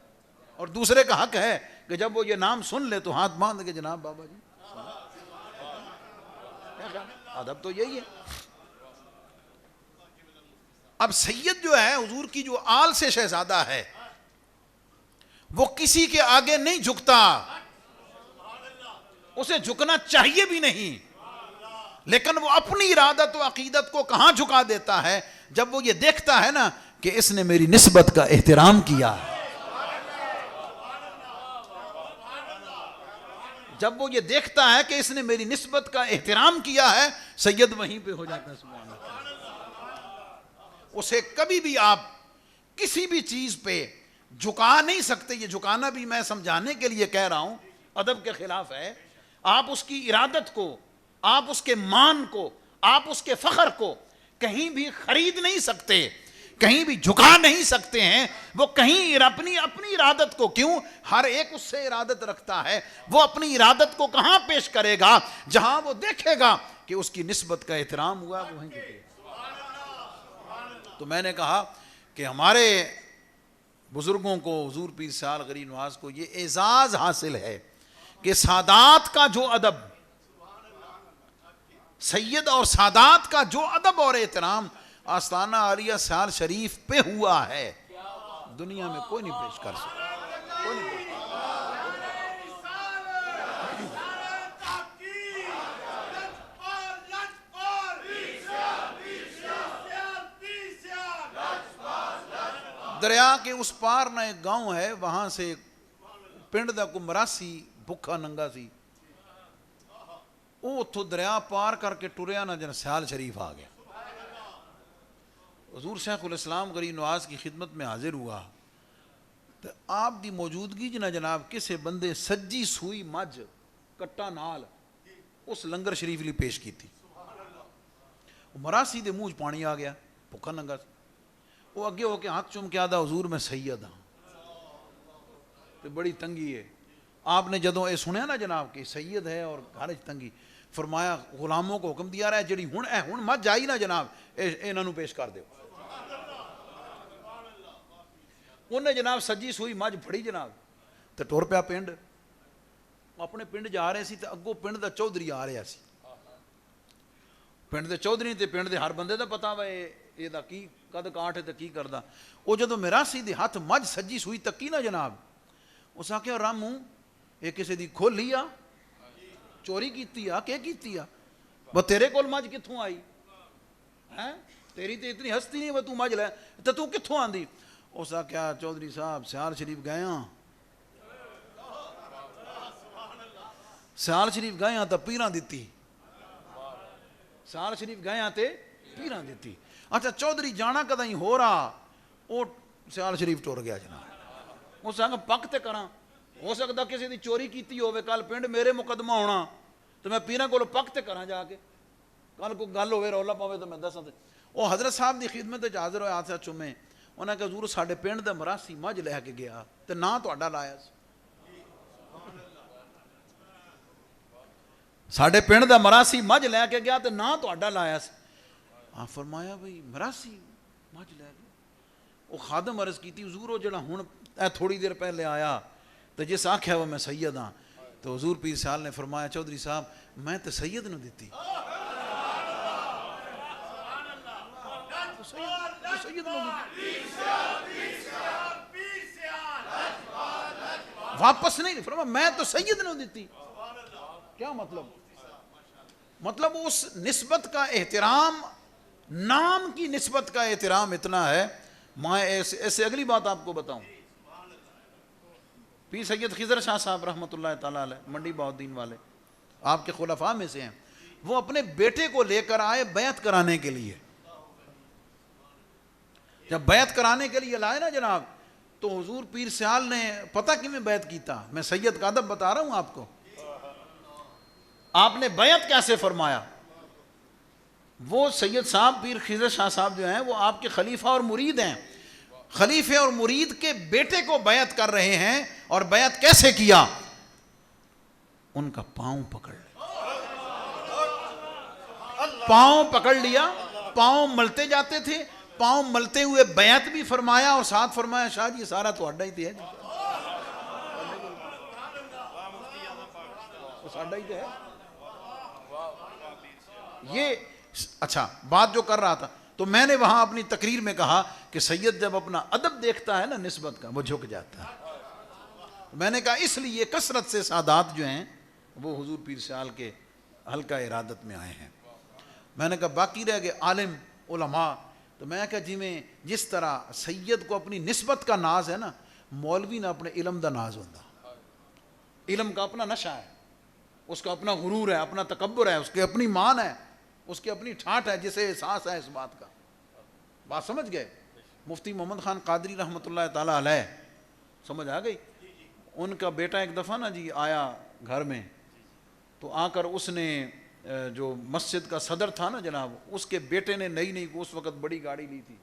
اور دوسرے کا حق ہے کہ جب وہ یہ نام سن لے تو ہاتھ باندھ کے جناب بابا جی، ادب تو یہی ہے۔ اب سید جو ہے حضور کی جو آل سے شہزادہ ہے، وہ کسی کے آگے نہیں جھکتا، اسے جھکنا چاہیے بھی نہیں، لیکن وہ اپنی ارادت و عقیدت کو کہاں جھکا دیتا ہے؟ جب وہ یہ دیکھتا ہے نا کہ اس نے میری نسبت کا احترام کیا ہے، جب وہ یہ دیکھتا ہے کہ اس نے میری نسبت کا احترام کیا ہے، سید وہیں پہ ہو جاتا ہے۔ سبحان اللہ۔ اسے کبھی بھی آپ کسی بھی چیز پہ جھکا نہیں سکتے۔ یہ جھکانا بھی میں سمجھانے کے لیے کہہ رہا ہوں، ادب کے خلاف ہے۔ آپ اس کی ارادت کو، آپ اس کے مان کو، آپ اس کے فخر کو کہیں بھی خرید نہیں سکتے، کہیں بھی جھکا نہیں سکتے ہیں۔ وہ کہیں اپنی ارادت کو، کیوں؟ ہر ایک اس سے ارادت رکھتا ہے، وہ اپنی ارادت کو کہاں پیش کرے گا؟ جہاں وہ دیکھے گا کہ اس کی نسبت کا احترام ہوا، وہ وہیں جھکے گا۔ تو میں نے کہا کہ ہمارے بزرگوں کو، حضور پیر سیال غریب نواز کو یہ اعزاز حاصل ہے کہ سادات کا جو ادب، سید اور سادات کا جو ادب اور احترام آستانہ عالیہ سیال شریف پہ ہوا ہے، دنیا میں کوئی نہیں پیش کر سکتا، کوئی نہیں پیش کر سکتا۔ دریا کے اس پار نہ ایک گاؤں ہے، وہاں سے پنڈ دا کو مراسی بھکھا ننگا سی، وہ اتھو دریا پار کر کے ٹریا نہ جن سیال شریف آ گیا۔ حضور شیخ الاسلام غریب نواز کی خدمت میں حاضر ہوا تو آپ دی موجودگی جنا جناب کسے بندے سجی سوئی مجھ کٹا نال اس لنگر شریف لی پیش کی تھی۔ مراسی دے منہ پانی آ گیا، بھکھا ننگا سی، وہ اگے ہو کے ہاتھ چوم کے آدھا حضور میں سید ہاں، تو بڑی تنگی ہے۔ آپ نے جدوں اے سنیا نا جناب کہ سید ہے اور گھر تنگی، فرمایا غلاموں کو حکم دیا رہا ہے جڑی ہن مت جائی نا جناب، انہاں نوں پیش کر دیو۔ انہیں جناب سجی سوئی مجھ پھڑی جناب تے ٹر پیا پنڈ۔ اپنے پنڈ جا رہے سی تے اگوں پنڈ دا چودھری آ رہا سی۔ پنڈ دے چودھری تے پنڈ دے ہر بندے دا پتا وا یہ دا کی قد کاٹ ہے تے کی کردا۔ وہ جدوں مراسی دے ہاتھ مجھ سجی سوئی تکی نا جناب، اس آکھیا رامو یہ کسی دی کھولی آ، چوری کیتی آ، کہ کیتی آ؟ وہ تیرے کول مجھ کتھوں آئی ہیں؟ تیری تے اتنی ہستی نہیں وہ تو مجھ لے تے تو کتھوں آندی؟ اس آکھیا چودھری صاحب سیال شریف گئے ہاں، سیال شریف گئے ہاں تے پیراں دتی، سیال شریف گئے ہاں تے پیراں دتی۔ اچھا چودھری جانا کدیں ہو رہا، وہ سیال شریف ٹر گیا جناب۔ اس آکھیا پک تے کراں، ہو سکتا کسی دی چوری کیتی ہوئے، کل پنڈ میرے مقدمہ ہونا تو میں پیراں کولوں پک تے کراں جا کے، کل کوئی گل ہوئے رولا پاوے تو میں دساں تے۔ وہ حضرت صاحب دی خدمت وچ حاضر ہوئے، ہاتھ چومے، انہاں کہا حضور ساڈے پنڈ دا مراسی مجھ لے کے گیا تے نہ تہاڈا لایا سی، ساڈے پنڈ دا مراسی مجھ لے کے گیا تے نہ تہاڈا لایا سی۔ آپ فرمایا بھئی مراسی مجھ لے گیا۔ وہ خادم عرض کیتی حضور وہ جڑا ہن اے تھوڑی دیر پہلے آیا تو جس آکھیا وہ میں سید ہاں، تو حضور پیر سیال نے فرمایا چودھری صاحب میں تو سید نو دیتی، سید نو دیتی، واپس نہیں، فرمایا میں تو سید نو دیتی۔ کیا مطلب؟ مطلب اس نسبت کا احترام، نام کی نسبت کا احترام اتنا ہے. میں ایسے اگلی بات آپ کو بتاؤں، پیر سید خضر شاہ صاحب رحمۃ اللہ تعالیٰ علیہ منڈی بہاؤالدین والے، آپ کے خلفاء میں سے ہیں. وہ اپنے بیٹے کو لے کر آئے بیعت کرانے کے لیے. جب بیعت کرانے کے لیے لائے نا جناب، تو حضور پیر سیال نے پتہ کہ میں بیعت کیتا، میں سید کا ادب بتا رہا ہوں آپ کو. آپ نے بیعت کیسے فرمایا؟ وہ سید صاحب پیر خضر شاہ صاحب جو ہیں وہ آپ کے خلیفہ اور مرید ہیں. خلیفے اور مرید کے بیٹے کو بیعت کر رہے ہیں. اور بیعت کیسے کیا؟ ان کا پاؤں پکڑ لیا، پاؤں پکڑ لیا. پاؤں ملتے جاتے تھے، پاؤں ملتے ہوئے بیعت بھی فرمایا اور ساتھ فرمایا شاہ جی سارا تو اڈا ہی تھے، ساڈا ہی تو ہے یہ. اچھا بات جو کر رہا تھا، تو میں نے وہاں اپنی تقریر میں کہا کہ سید جب اپنا ادب دیکھتا ہے نا نسبت کا، وہ جھک جاتا ہے. میں نے کہا اس لیے کثرت سے سادات جو ہیں وہ حضور پیر سیال کے حلقہ ارادت میں آئے ہیں. میں نے کہا باقی رہ گئے عالم علماء. تو میں کہا جی میں جس طرح سید کو اپنی نسبت کا ناز ہے نا، مولوی نہ اپنے علم دا ناز ہوتا. علم کا اپنا نشہ ہے، اس کا اپنا غرور ہے، اپنا تکبر ہے، اس کی اپنی مان ہے، اس کی اپنی ٹھاٹھ ہے، جسے احساس ہے اس بات کا. بات سمجھ گئے؟ مفتی محمد خان قادری رحمۃ اللہ تعالیٰ علیہ، سمجھ آ گئی؟ ان کا بیٹا ایک دفعہ نا جی آیا گھر میں، تو آ کر اس نے جو مسجد کا صدر تھا نا جناب، اس کے بیٹے نے نئی اس وقت بڑی گاڑی لی تھی،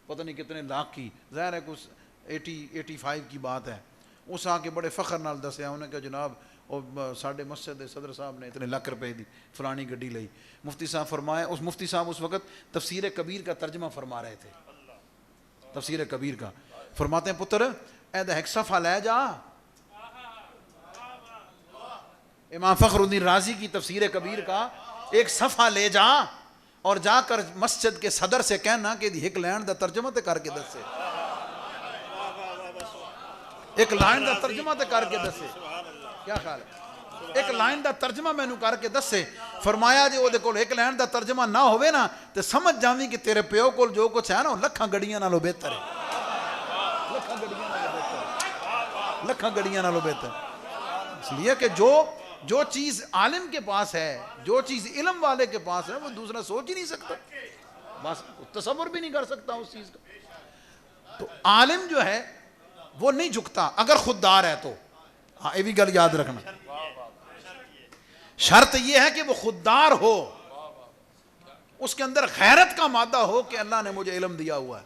پتہ نہیں کتنے لاکھ کی، ظاہر ہے کچھ 85 کی بات ہے. اس آ کے بڑے فخر نال دسیا، انہوں نے کہا جناب اور ساڈے مسجد دے صدر صاحب نے اتنے لاکھ روپے دی فلانی گڈی لئی. مفتی صاحب فرمایا، اس مفتی صاحب اس وقت تفسیر کبیر کا ترجمہ فرما رہے تھے، تفسیر کبیر کا. فرماتے ہیں پتر اے دا ایک صفحہ لے جا، امام فخر الدین رازی کی تفسیر کبیر کا ایک صفحہ لے جا اور جا کر مسجد کے صدر سے کہنا کہ ایک لائن دا ترجمہ تے کر کے دسے، ایک لائن دا ترجمہ تے کر کے دسے. کیا خیال ہے؟ ایک لائن دا ترجمہ میں نو کر کے دسے. فرمایا جی وہ دے کول ایک لائن دا ترجمہ نہ ہوئے نا تے سمجھ جاویں کہ تیرے پیو کول جو کچھ ہے نا لکھاں گڑیاں نالوں بہتر ہے، لکھاں گڑیاں نالوں بہتر ہے، لکھاں گڑیاں نالوں بہتر. اس لیے کہ جو چیز عالم کے پاس ہے، جو چیز علم والے کے پاس ہے، وہ دوسرا سوچ ہی نہیں سکتا، بس تصور بھی نہیں کر سکتا اس چیز کا. تو عالم جو ہے وہ نہیں جھکتا اگر خوددار ہے تو. ہاں یہ بھی گل یاد رکھنا، شرط یہ ہے کہ وہ خوددار ہو، اس کے اندر غیرت کا مادہ ہو کہ اللہ نے مجھے علم دیا ہوا ہے.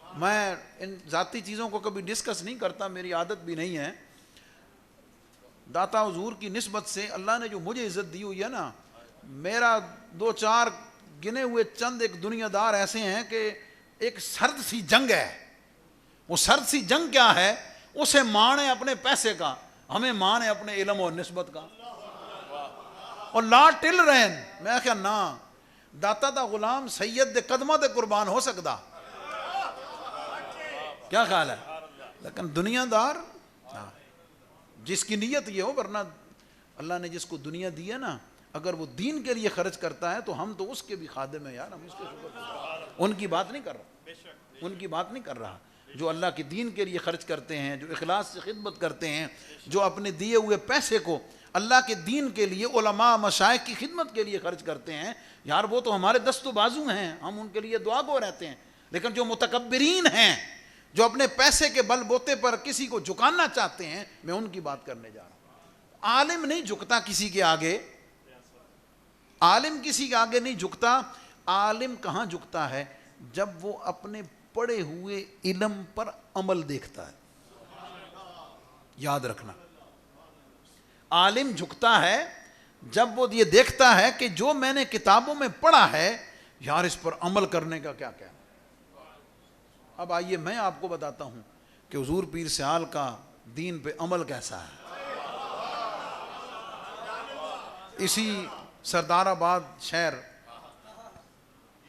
میں ان ذاتی چیزوں کو کبھی ڈسکس نہیں کرتا، میری عادت بھی نہیں ہے. داتا حضور کی نسبت سے اللہ نے جو مجھے عزت دی ہوئی ہے نا، میرا 2-4 گنے ہوئے چند ایک دنیا دار ایسے ہیں کہ ایک سرد سی جنگ ہے. وہ سرد سی جنگ کیا ہے؟ اسے مان ہے اپنے پیسے کا، ہمیں مان ہے اپنے علم اور نسبت کا. اور لا ٹل رہے ہیں. میں کہا نا داتا دا غلام سید دے قدمہ دے قربان ہو سکتا. کیا خیال ہے؟ لیکن دنیا دار جس کی نیت یہ ہو، ورنہ اللہ نے جس کو دنیا دی ہے نا، اگر وہ دین کے لیے خرچ کرتا ہے تو ہم تو اس کے بھی خادم ہیں یار، ہم اس کے شکر. ان کی بات نہیں کر رہا، ان کی بات نہیں کر رہا. جو اللہ کے دین کے لیے خرچ کرتے ہیں، جو اخلاص سے خدمت کرتے ہیں، جو اپنے دیے ہوئے پیسے کو اللہ کے دین کے لیے، علماء مشائخ کی خدمت کے لیے خرچ کرتے ہیں، یار وہ تو ہمارے دست و بازو ہیں، ہم ان کے لیے دعا گو رہتے ہیں. لیکن جو متکبرین ہیں، جو اپنے پیسے کے بل بوتے پر کسی کو جھکانا چاہتے ہیں، میں ان کی بات کرنے جا رہا ہوں. عالم نہیں جھکتا کسی کے آگے، عالم کسی کے آگے نہیں جھکتا. عالم کہاں جھکتا ہے؟ جب وہ اپنے پڑے ہوئے علم پر عمل دیکھتا ہے. یاد رکھنا، عالم جھکتا ہے جب وہ یہ دیکھتا ہے کہ جو میں نے کتابوں میں پڑھا ہے یار اس پر عمل کرنے کا کیا کہنا. اب آئیے میں آپ کو بتاتا ہوں کہ حضور پیر سیال کا دین پہ عمل کیسا ہے. اسی سردار آباد شہر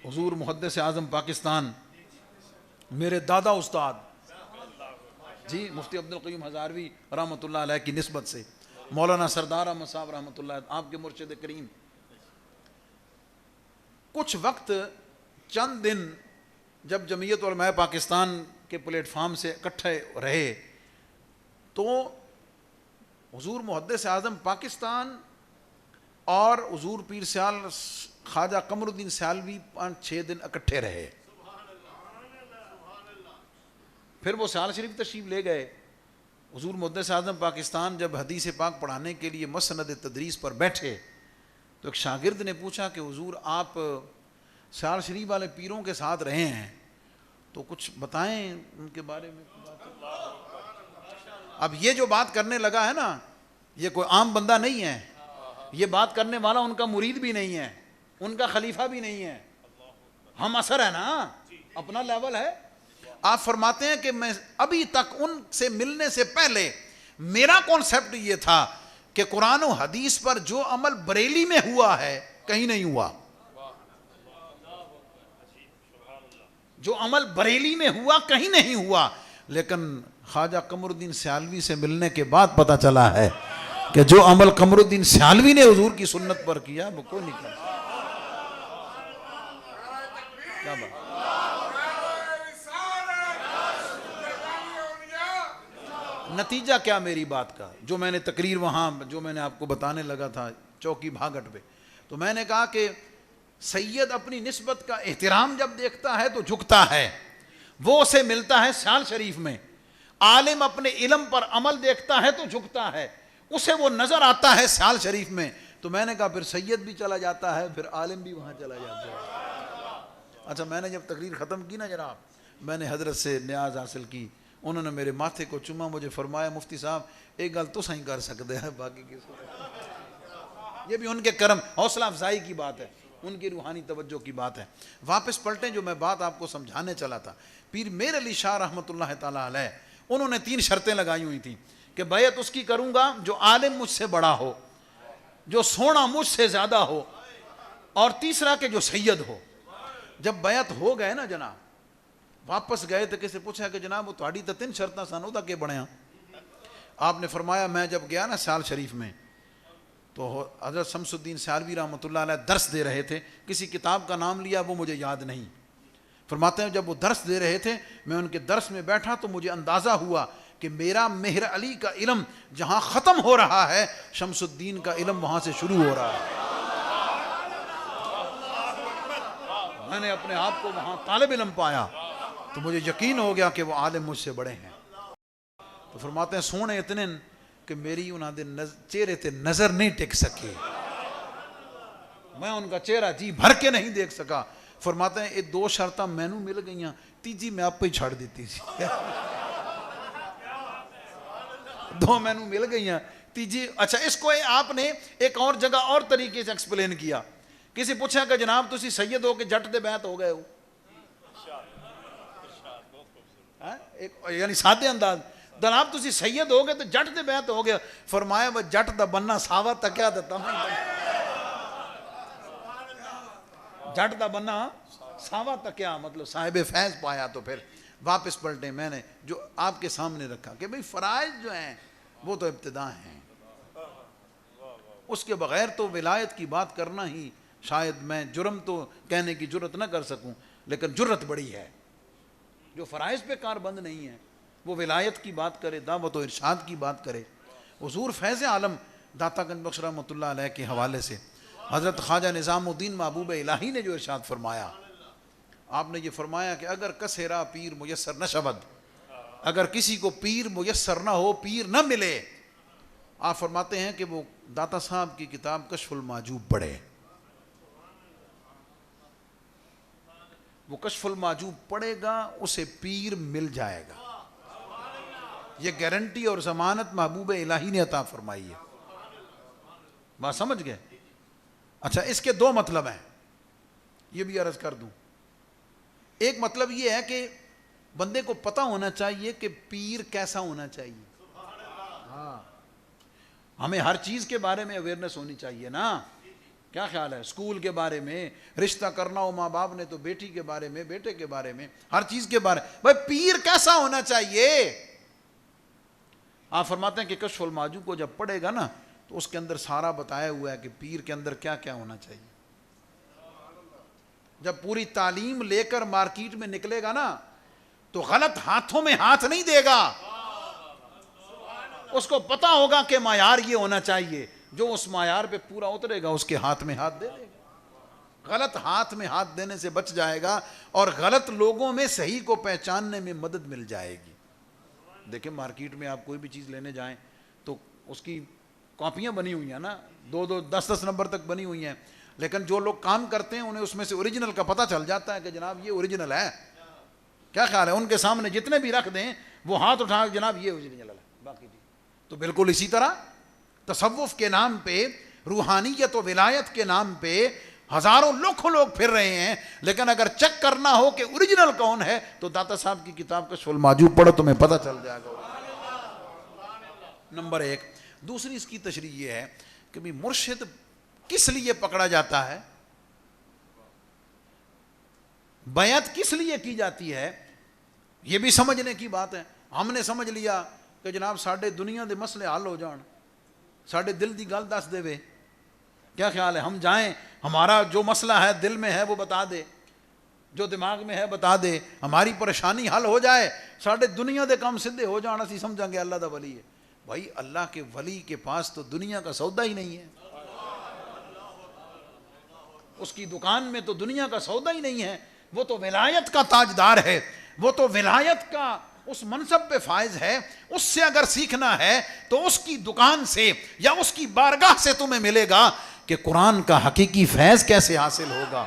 حضور محدث اعظم پاکستان میرے دادا استاد جی مفتی عبد القیوم ہزاروی رحمۃ اللہ علیہ کی نسبت سے مولانا سردار احمد صاحب رحمۃ اللہ آپ کے مرشد کریم کچھ وقت چند دن جب جمعیت علماء پاکستان کے پلیٹ فارم سے اکٹھے رہے تو حضور محدث اعظم پاکستان اور حضور پیر سیال خواجہ قمر الدین سیالوی 5-6 دن اکٹھے رہے. پھر وہ سیال شریف تشریف لے گئے. حضور محدث اعظم پاکستان جب حدیث پاک پڑھانے کے لیے مسند تدریس پر بیٹھے تو ایک شاگرد نے پوچھا کہ حضور آپ سیال شریف والے پیروں کے ساتھ رہے ہیں تو کچھ بتائیں ان کے بارے میں. اب یہ جو بات کرنے لگا ہے نا یہ کوئی عام بندہ نہیں ہے, یہ بات کرنے والا ان کا مرید بھی نہیں ہے, ان کا خلیفہ بھی نہیں ہے, ہم اثر ہے نا, اپنا لیول ہے. آپ فرماتے ہیں کہ میں ابھی تک ان سے ملنے سے پہلے میرا کانسیپٹ یہ تھا کہ قرآن و حدیث پر جو عمل بریلی میں ہوا ہے کہیں نہیں ہوا, جو عمل بریلی میں ہوا کہیں نہیں ہوا. لیکن خواجہ قمر الدین سیالوی سے ملنے کے بعد پتا چلا ہے کہ جو عمل قمر الدین سیالوی نے حضور کی سنت پر کیا وہ کوئی نہیں کر سکتا. نتیجہ کیا میری بات کا, جو میں نے تقریر وہاں جو میں نے آپ کو بتانے لگا تھا چوکی بھاگٹ پہ, تو میں نے کہا کہ سید اپنی نسبت کا احترام جب دیکھتا ہے تو جھکتا ہے, وہ اسے ملتا ہے سیال شریف میں. عالم اپنے علم پر عمل دیکھتا ہے تو جھکتا ہے, اسے وہ نظر آتا ہے سیال شریف میں. تو میں نے کہا پھر سید بھی چلا جاتا ہے, پھر عالم بھی وہاں چلا جاتا ہے. اچھا میں نے جب تقریر ختم کی نا جناب, میں نے حضرت سے نیاز حاصل کی, انہوں نے میرے ماتھے کو چوما, مجھے فرمایا مفتی صاحب ایک گل تو صحیح کر سکتے ہیں باقی کس کو. یہ بھی ان کے کرم حوصلہ افزائی کی بات ہے, ان کی روحانی توجہ کی بات ہے. واپس پلٹیں, جو میں بات آپ کو سمجھانے چلا تھا. پیر میر علی شاہ رحمۃ اللہ تعالیٰ علیہ انہوں نے 3 شرطیں لگائی ہوئی تھیں کہ بیعت اس کی کروں گا جو عالم مجھ سے بڑا ہو, جو سونا مجھ سے زیادہ ہو, اور تیسرا کہ جو سید ہو. جب بیعت ہو گئے نا جناب, واپس گئے تو کسی پوچھا کہ جناب وہ تھوڑی تو 3 شرطاں سن وہ کہ بڑھیا. آپ نے فرمایا میں جب گیا نا سیال شریف میں تو حضرت شمس الدین سیالوی رحمۃ اللہ علیہ درس دے رہے تھے, کسی کتاب کا نام لیا وہ مجھے یاد نہیں. فرماتے ہیں جب وہ درس دے رہے تھے میں ان کے درس میں بیٹھا تو مجھے اندازہ ہوا کہ میرا مہر علی کا علم جہاں ختم ہو رہا ہے شمس الدین کا علم وہاں سے شروع ہو رہا ہے. میں نے اپنے آپ کو وہاں طالب علم پایا تو مجھے یقین ہو گیا کہ وہ عالم مجھ سے بڑے ہیں. تو فرماتے ہیں سونے اتنے کہ میری انہاں دے چہرے تے نظر نہیں ٹک سکی, میں ان کا چہرہ جی بھر کے نہیں دیکھ سکا. فرماتے ہیں یہ 2 شرطاں مینوں مل گئیاں, تیجی میں آپ پہ ہی چھڑ دیتی سی. 2 مینوں مل گئیاں, تیجی. اچھا اس کو آپ نے ایک اور جگہ اور طریقے سے ایکسپلین کیا. کسی پوچھا کہ جناب تسی سید ہو کے جٹ دے بیعت ہو گئے ہو, یعنی سادے انداز جناب تسی سید ہو گئے تو جٹ دے بیعت ہو گیا. فرمایا وہ جٹ دا بننا ساوا تکیا دیتا میں, جٹ دا بننا ساوا تکیا مطلب صاحب فیض پایا. تو پھر واپس پلٹے, میں نے جو آپ کے سامنے رکھا کہ بھئی فرائض جو ہیں وہ تو ابتدا ہیں, اس کے بغیر تو ولایت کی بات کرنا ہی شاید میں جرم تو کہنے کی جرت نہ کر سکوں, لیکن جرت بڑی ہے. جو فرائض پہ کار بند نہیں ہے وہ ولایت کی بات کرے, دعوت و ارشاد کی بات کرے. حضور فیض عالم داتا گنج بخش رحمۃ اللہ علیہ کے حوالے سے حضرت خواجہ نظام الدین محبوب الہی نے جو ارشاد فرمایا, آپ نے یہ فرمایا کہ اگر کسیرا پیر میسر نہ شود, اگر کسی کو پیر میسر نہ ہو, پیر نہ ملے, آپ فرماتے ہیں کہ وہ داتا صاحب کی کتاب کشف المحجوب پڑھے. وہ کشف المحجوب پڑھے گا اسے پیر مل جائے گا. یہ گارنٹی اور ضمانت محبوب الہی نے عطا فرمائی ہے. بات سمجھ گئے؟ اچھا اس کے 2 مطلب ہیں, یہ بھی عرض کر دوں. ایک مطلب یہ ہے کہ بندے کو پتہ ہونا چاہیے کہ پیر کیسا ہونا چاہیے. ہاں ہمیں ہر چیز کے بارے میں اویئرنیس ہونی چاہیے نا. کیا خیال ہے؟ سکول کے بارے میں, رشتہ کرنا ہو ماں باپ نے تو بیٹی کے بارے میں, بیٹے کے بارے میں, ہر چیز کے بارے میں. بھائی پیر کیسا ہونا چاہیے؟ آپ فرماتے ہیں کہ کشف المحجوب کو جب پڑھے گا نا تو اس کے اندر سارا بتایا ہوا ہے کہ پیر کے اندر کیا کیا ہونا چاہیے. جب پوری تعلیم لے کر مارکیٹ میں نکلے گا نا تو غلط ہاتھوں میں ہاتھ نہیں دے گا. اس کو پتا ہوگا کہ معیار یہ ہونا چاہیے, جو اس معیار پہ پورا اترے گا اس کے ہاتھ میں ہاتھ دے دے گا. غلط ہاتھ میں ہاتھ دینے سے بچ جائے گا اور غلط لوگوں میں صحیح کو پہچاننے میں مدد مل جائے گی. دیکھیں مارکیٹ میں آپ کوئی بھی چیز لینے جائیں تو اس کی کاپیاں بنی ہوئی ہیں نا, 2-2 10-10 نمبر تک بنی ہوئی ہیں, لیکن جو لوگ کام کرتے ہیں انہیں اس میں سے اوریجنل کا پتہ چل جاتا ہے کہ جناب یہ اوریجنل ہے. کیا خیال ہے, ان کے سامنے جتنے بھی رکھ دیں وہ ہاتھ اٹھا کے جناب یہ اوریجنل ہے, باقی جی. تو بالکل اسی طرح تصوف کے نام پہ, روحانیت و ولایت کے نام پہ ہزاروں لاکھوں لوگ پھر رہے ہیں, لیکن اگر چیک کرنا ہو کہ اوریجنل کون ہے تو داتا صاحب کی کتاب کشف المحجوب پڑھو, تمہیں پتہ چل جائے گا. نمبر 1. دوسری اس کی تشریح یہ ہے کہ بھی مرشد کس لیے پکڑا جاتا ہے, بیعت کس لیے کی جاتی ہے, یہ بھی سمجھنے کی بات ہے. ہم نے سمجھ لیا کہ جناب ساڈے دنیا دے مسئلے حل ہو جان, ساڈے دل دی گل دس دے. کیا خیال ہے, ہم جائیں, ہمارا جو مسئلہ ہے دل میں ہے وہ بتا دے, جو دماغ میں ہے بتا دے, ہماری پریشانی حل ہو جائے, ساڈے دنیا دے کام سدھے ہو جان, اسی سمجھیں گے اللہ دا ولی ہے. بھائی اللہ کے ولی کے پاس تو دنیا کا سودا ہی نہیں ہے, اس کی دکان میں تو دنیا کا سودا ہی نہیں ہے. وہ تو ولایت کا تاجدار ہے, وہ تو ولایت کا اس منصب پہ فائز ہے. اس سے اگر سیکھنا ہے تو اس کی دکان سے یا اس کی بارگاہ سے تمہیں ملے گا کہ قرآن کا حقیقی فیض کیسے حاصل ہوگا,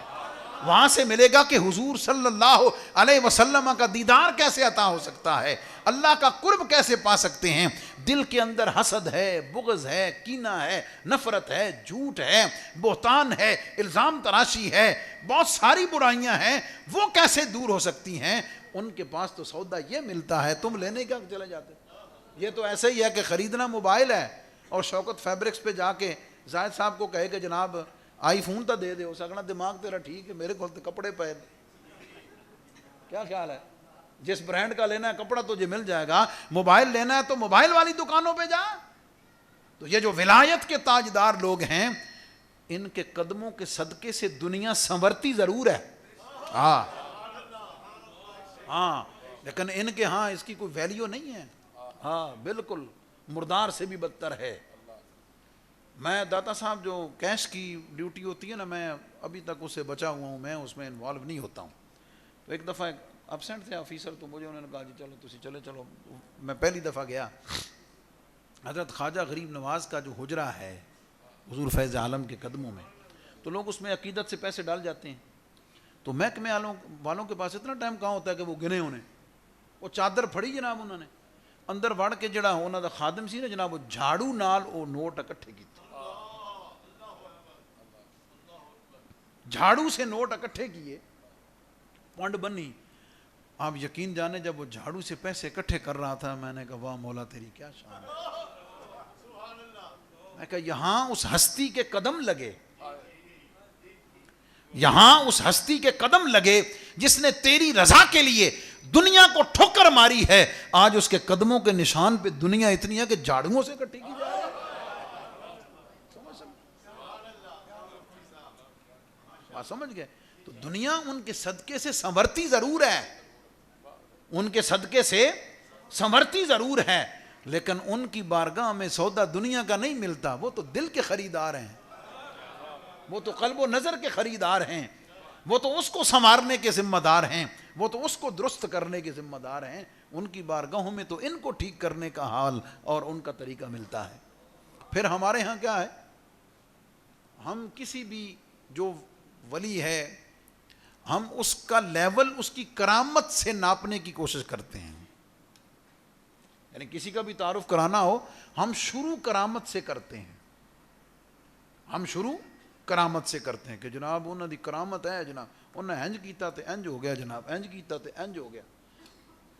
وہاں سے ملے گا کہ حضور صلی اللہ علیہ وسلم کا دیدار کیسے عطا ہو سکتا ہے, اللہ کا قرب کیسے پا سکتے ہیں. دل کے اندر حسد ہے, بغض ہے, کینہ ہے, نفرت ہے, جھوٹ ہے, بہتان ہے, الزام تراشی ہے, بہت ساری برائیاں ہیں, وہ کیسے دور ہو سکتی ہیں. ان کے پاس تو سودا یہ ملتا ہے, تم لینے کیا چلے جاتے. یہ تو ایسے ہی ہے کہ خریدنا موبائل ہے اور شوکت فیبرکس پہ جا کے زاہد صاحب کو کہے کہ جناب آئی فون تو دے دے, ہو سکنا دماغ تیرا ٹھیک ہے, میرے کو کپڑے پہ. کیا خیال ہے, جس برانڈ کا لینا ہے کپڑا تجھے مل جائے گا, موبائل لینا ہے تو موبائل والی دکانوں پہ جا. تو یہ جو ولایت کے تاجدار لوگ ہیں ان کے قدموں کے صدقے سے دنیا سنورتی ضرور ہے, ہاں لیکن ان کے ہاں اس کی کوئی ویلیو نہیں ہے. ہاں بالکل مردار سے بھی بدتر ہے. میں داتا صاحب جو کیش کی ڈیوٹی ہوتی ہے نا, میں ابھی تک اسے بچا ہوا ہوں, میں اس میں انوالو نہیں ہوتا ہوں. تو ایک دفعہ ابسینٹ تھے آفیسر, تو مجھے انہوں نے کہا جی چلو تسی چلو. میں پہلی دفعہ گیا, حضرت خواجہ غریب نواز کا جو حجرہ ہے حضور فیض عالم کے قدموں میں, تو لوگ اس میں عقیدت سے پیسے ڈال جاتے ہیں. تو محکمے والوں کے پاس اتنا ٹائم کہاں ہوتا ہے کہ وہ گنے انہیں. وہ چادر پھڑی جناب انہوں نے, اندر وڑ کے جڑا انہوں دا خادم سی نا جناب, وہ جھاڑو نال وہ نوٹ اکٹھے کیتے, جھاڑو سے نوٹ اکٹھے کیے, پونڈ بنی. آپ یقین جانے جب وہ جھاڑو سے پیسے اکٹھے کر رہا تھا, میں نے کہا واہ مولا تیری کیا شان ہے. میں کہا یہاں اس ہستی کے قدم لگے, یہاں اس ہستی کے قدم لگے جس نے تیری رضا کے لیے دنیا کو ٹھوکر ماری ہے. آج اس کے قدموں کے نشان پہ دنیا اتنی ہے کہ جھاڑوؤں سے اکٹھی کی جائے. سمجھ گئے. تو دنیا ان کے صدقے سے سنورتی ضرور ہے, ان کے صدقے سے سنورتی ضرور ہے, لیکن ان کی بارگاہ میں سودا دنیا کا نہیں ملتا. وہ تو دل کے خریدار ہیں, وہ تو قلب و نظر کے خریدار ہیں, وہ تو اس کو سنوارنے کے ذمہ دار ہیں, وہ تو اس کو درست کرنے کے ذمہ دار ہیں. ان کی بارگاہوں میں تو ان کو ٹھیک کرنے کا حال اور ان کا طریقہ ملتا ہے. پھر ہمارے ہاں کیا ہے, ہم کسی بھی جو ولی ہے ہم اس کا لیول اس کی کرامت سے ناپنے کی کوشش کرتے ہیں. یعنی کسی کا بھی تعارف کرانا ہو ہم شروع کرامت سے کرتے ہیں, ہم شروع کرامت سے کرتے ہیں کہ جناب انہوں دی کرامت ہے, جناب انہیں انج کیتا تے انج ہو گیا, جناب انج کیتا تے انج ہو گیا,